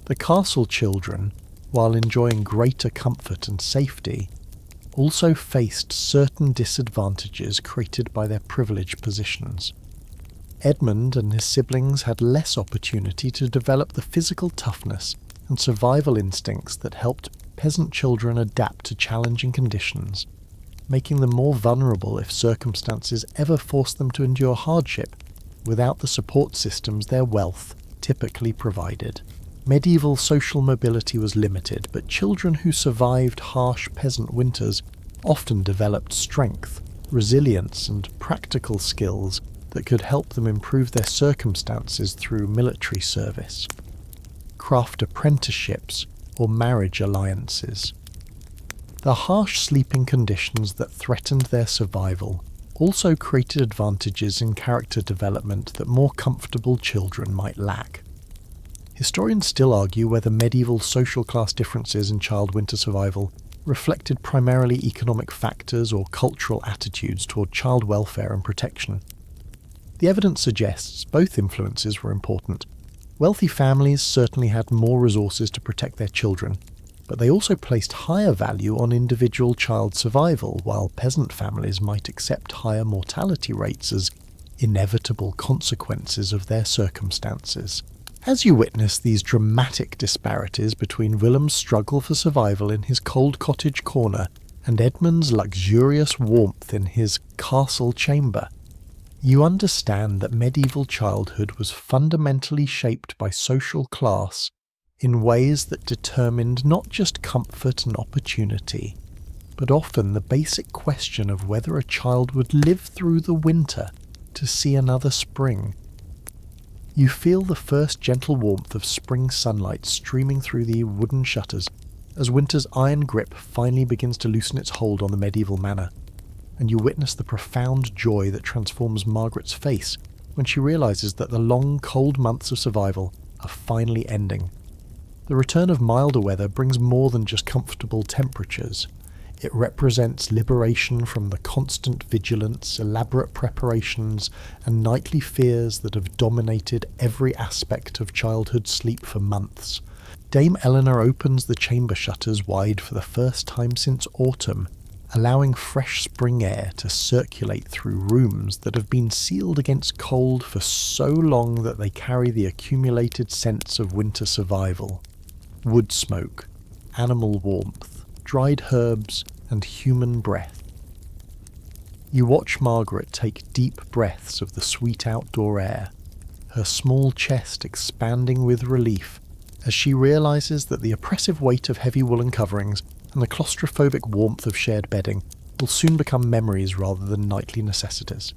The castle children, while enjoying greater comfort and safety, also faced certain disadvantages created by their privileged positions. Edmund and his siblings had less opportunity to develop the physical toughness and survival instincts that helped peasant children adapt to challenging conditions, making them more vulnerable if circumstances ever forced them to endure hardship without the support systems their wealth typically provided. Medieval social mobility was limited, but children who survived harsh peasant winters often developed strength, resilience, and practical skills that could help them improve their circumstances through military service, craft apprenticeships, or marriage alliances. The harsh sleeping conditions that threatened their survival also created advantages in character development that more comfortable children might lack. Historians still argue whether medieval social class differences in child winter survival reflected primarily economic factors or cultural attitudes toward child welfare and protection. The evidence suggests both influences were important. Wealthy families certainly had more resources to protect their children, but they also placed higher value on individual child survival, while peasant families might accept higher mortality rates as inevitable consequences of their circumstances. As you witness these dramatic disparities between Willem's struggle for survival in his cold cottage corner and Edmund's luxurious warmth in his castle chamber, you understand that medieval childhood was fundamentally shaped by social class in ways that determined not just comfort and opportunity, but often the basic question of whether a child would live through the winter to see another spring. You feel the first gentle warmth of spring sunlight streaming through the wooden shutters as winter's iron grip finally begins to loosen its hold on the medieval manor. and you witness the profound joy that transforms Margaret's face when she realises that the long, cold months of survival are finally ending. The return of milder weather brings more than just comfortable temperatures. It represents liberation from the constant vigilance, elaborate preparations, and nightly fears that have dominated every aspect of childhood sleep for months. Dame Eleanor opens the chamber shutters wide for the first time since autumn, allowing fresh spring air to circulate through rooms that have been sealed against cold for so long that they carry the accumulated sense of winter survival. Wood smoke, animal warmth, dried herbs, and human breath. You watch Margaret take deep breaths of the sweet outdoor air, her small chest expanding with relief as she realises that the oppressive weight of heavy woolen coverings and the claustrophobic warmth of shared bedding will soon become memories rather than nightly necessities.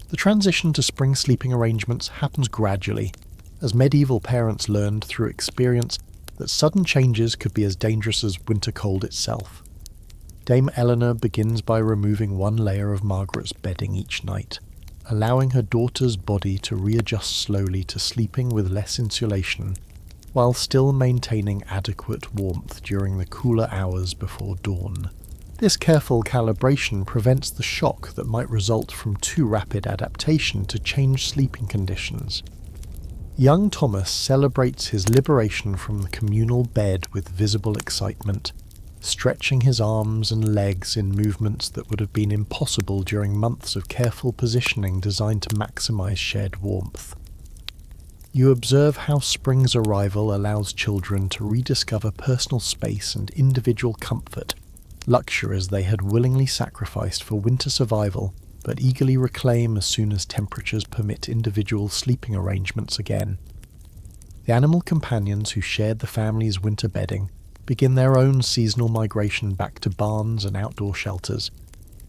The transition to spring sleeping arrangements happens gradually, as medieval parents learned through experience that sudden changes could be as dangerous as winter cold itself. Dame Eleanor begins by removing one layer of Margaret's bedding each night, allowing her daughter's body to readjust slowly to sleeping with less insulation, while still maintaining adequate warmth during the cooler hours before dawn. This careful calibration prevents the shock that might result from too rapid adaptation to changed sleeping conditions. Young Thomas celebrates his liberation from the communal bed with visible excitement, stretching his arms and legs in movements that would have been impossible during months of careful positioning designed to maximize shared warmth. You observe how spring's arrival allows children to rediscover personal space and individual comfort, luxuries they had willingly sacrificed for winter survival, but eagerly reclaim as soon as temperatures permit individual sleeping arrangements again. The animal companions who shared the family's winter bedding begin their own seasonal migration back to barns and outdoor shelters,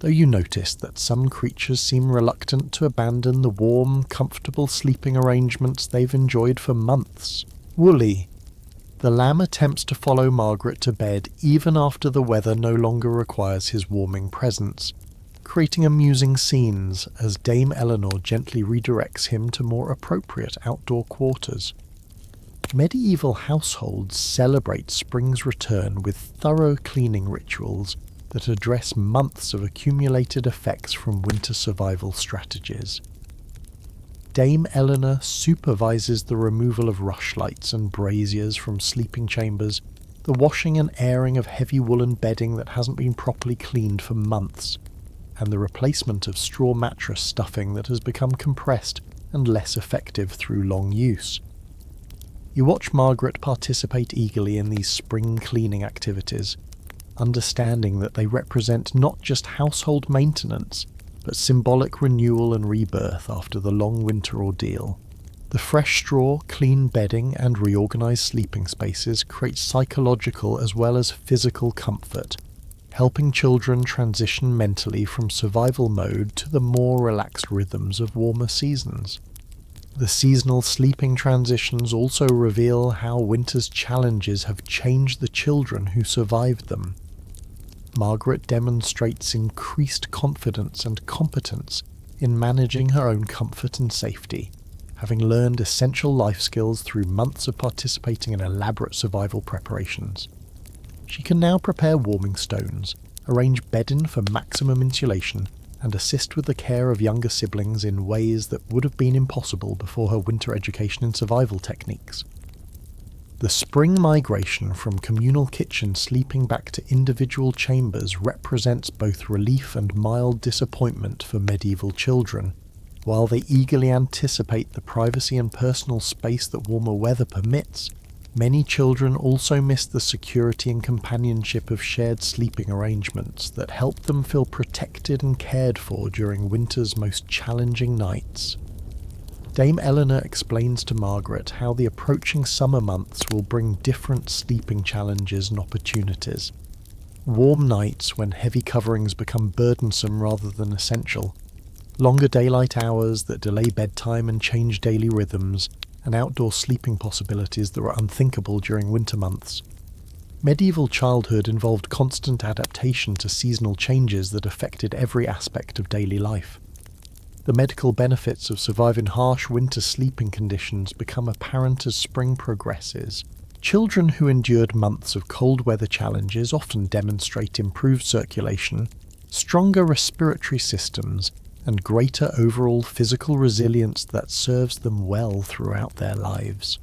though you notice that some creatures seem reluctant to abandon the warm, comfortable sleeping arrangements they've enjoyed for months. Woolly, the lamb, attempts to follow Margaret to bed even after the weather no longer requires his warming presence, creating amusing scenes as Dame Eleanor gently redirects him to more appropriate outdoor quarters. Medieval households celebrate spring's return with thorough cleaning rituals that address months of accumulated effects from winter survival strategies. Dame Eleanor supervises the removal of rushlights and braziers from sleeping chambers, the washing and airing of heavy woolen bedding that hasn't been properly cleaned for months, and the replacement of straw mattress stuffing that has become compressed and less effective through long use. You watch Margaret participate eagerly in these spring cleaning activities, understanding that they represent not just household maintenance, but symbolic renewal and rebirth after the long winter ordeal. The fresh straw, clean bedding, and reorganised sleeping spaces create psychological as well as physical comfort, helping children transition mentally from survival mode to the more relaxed rhythms of warmer seasons. The seasonal sleeping transitions also reveal how winter's challenges have changed the children who survived them. Margaret demonstrates increased confidence and competence in managing her own comfort and safety, having learned essential life skills through months of participating in elaborate survival preparations. She can now prepare warming stones, arrange bedding for maximum insulation, and assist with the care of younger siblings in ways that would have been impossible before her winter education in survival techniques. The spring migration from communal kitchen sleeping back to individual chambers represents both relief and mild disappointment for medieval children. While they eagerly anticipate the privacy and personal space that warmer weather permits, many children also miss the security and companionship of shared sleeping arrangements that help them feel protected and cared for during winter's most challenging nights. Dame Eleanor explains to Margaret how the approaching summer months will bring different sleeping challenges and opportunities. Warm nights when heavy coverings become burdensome rather than essential, longer daylight hours that delay bedtime and change daily rhythms, and outdoor sleeping possibilities that were unthinkable during winter months. Medieval childhood involved constant adaptation to seasonal changes that affected every aspect of daily life. The medical benefits of surviving harsh winter sleeping conditions become apparent as spring progresses. Children who endured months of cold weather challenges often demonstrate improved circulation, stronger respiratory systems, and greater overall physical resilience that serves them well throughout their lives.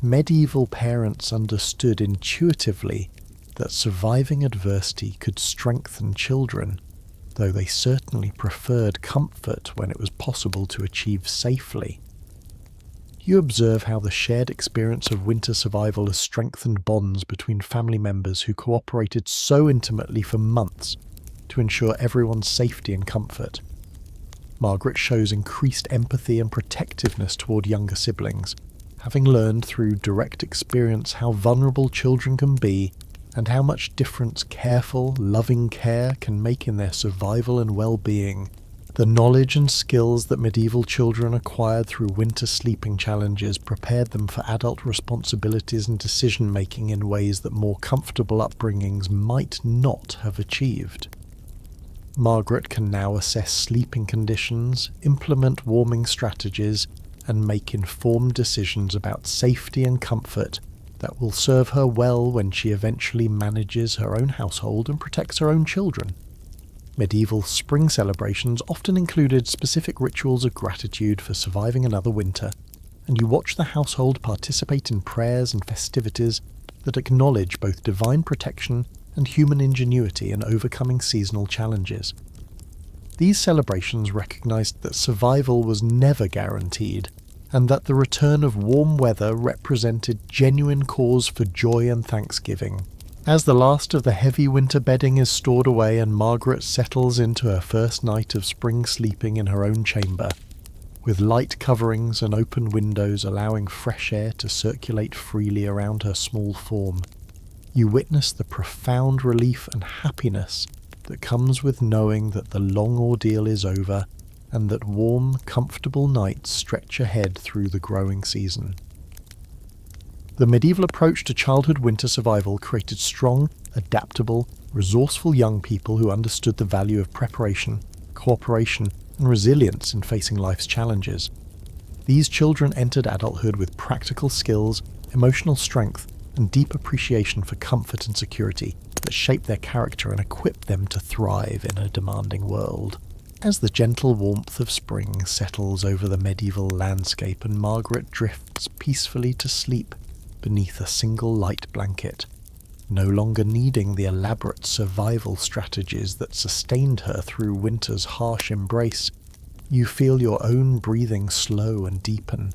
Medieval parents understood intuitively that surviving adversity could strengthen children, though they certainly preferred comfort when it was possible to achieve safely. You observe how the shared experience of winter survival has strengthened bonds between family members who cooperated so intimately for months to ensure everyone's safety and comfort. Margaret shows increased empathy and protectiveness toward younger siblings, having learned through direct experience how vulnerable children can be and how much difference careful, loving care can make in their survival and well-being. The knowledge and skills that medieval children acquired through winter sleeping challenges prepared them for adult responsibilities and decision-making in ways that more comfortable upbringings might not have achieved. Margaret can now assess sleeping conditions, implement warming strategies, and make informed decisions about safety and comfort that will serve her well when she eventually manages her own household and protects her own children. Medieval spring celebrations often included specific rituals of gratitude for surviving another winter, and you watch the household participate in prayers and festivities that acknowledge both divine protection and human ingenuity in overcoming seasonal challenges. These celebrations recognized that survival was never guaranteed, and that the return of warm weather represented genuine cause for joy and thanksgiving. As the last of the heavy winter bedding is stored away and Margaret settles into her first night of spring sleeping in her own chamber, with light coverings and open windows allowing fresh air to circulate freely around her small form, you witness the profound relief and happiness that comes with knowing that the long ordeal is over and that warm, comfortable nights stretch ahead through the growing season. The medieval approach to childhood winter survival created strong, adaptable, resourceful young people who understood the value of preparation, cooperation, and resilience in facing life's challenges. These children entered adulthood with practical skills, emotional strength, and deep appreciation for comfort and security that shaped their character and equipped them to thrive in a demanding world. As the gentle warmth of spring settles over the medieval landscape and Margaret drifts peacefully to sleep beneath a single light blanket, no longer needing the elaborate survival strategies that sustained her through winter's harsh embrace, you feel your own breathing slow and deepen.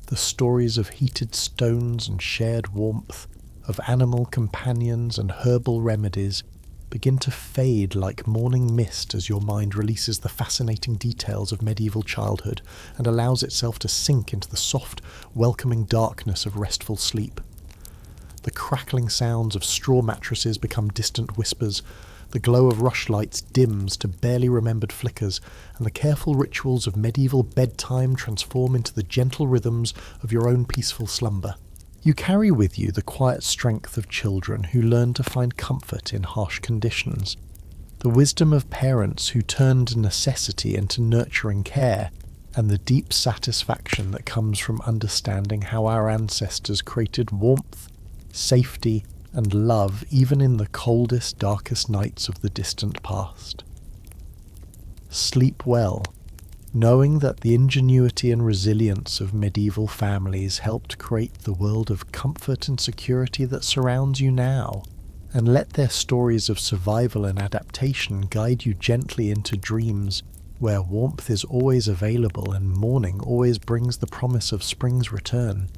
The stories of heated stones and shared warmth, of animal companions and herbal remedies, begin to fade like morning mist as your mind releases the fascinating details of medieval childhood and allows itself to sink into the soft, welcoming darkness of restful sleep. The crackling sounds of straw mattresses become distant whispers, the glow of rushlights dims to barely remembered flickers, and the careful rituals of medieval bedtime transform into the gentle rhythms of your own peaceful slumber. You carry with you the quiet strength of children who learn to find comfort in harsh conditions, the wisdom of parents who turned necessity into nurturing care, and the deep satisfaction that comes from understanding how our ancestors created warmth, safety, and love even in the coldest, darkest nights of the distant past. Sleep well, knowing that the ingenuity and resilience of medieval families helped create the world of comfort and security that surrounds you now, and let their stories of survival and adaptation guide you gently into dreams where warmth is always available and morning always brings the promise of spring's return.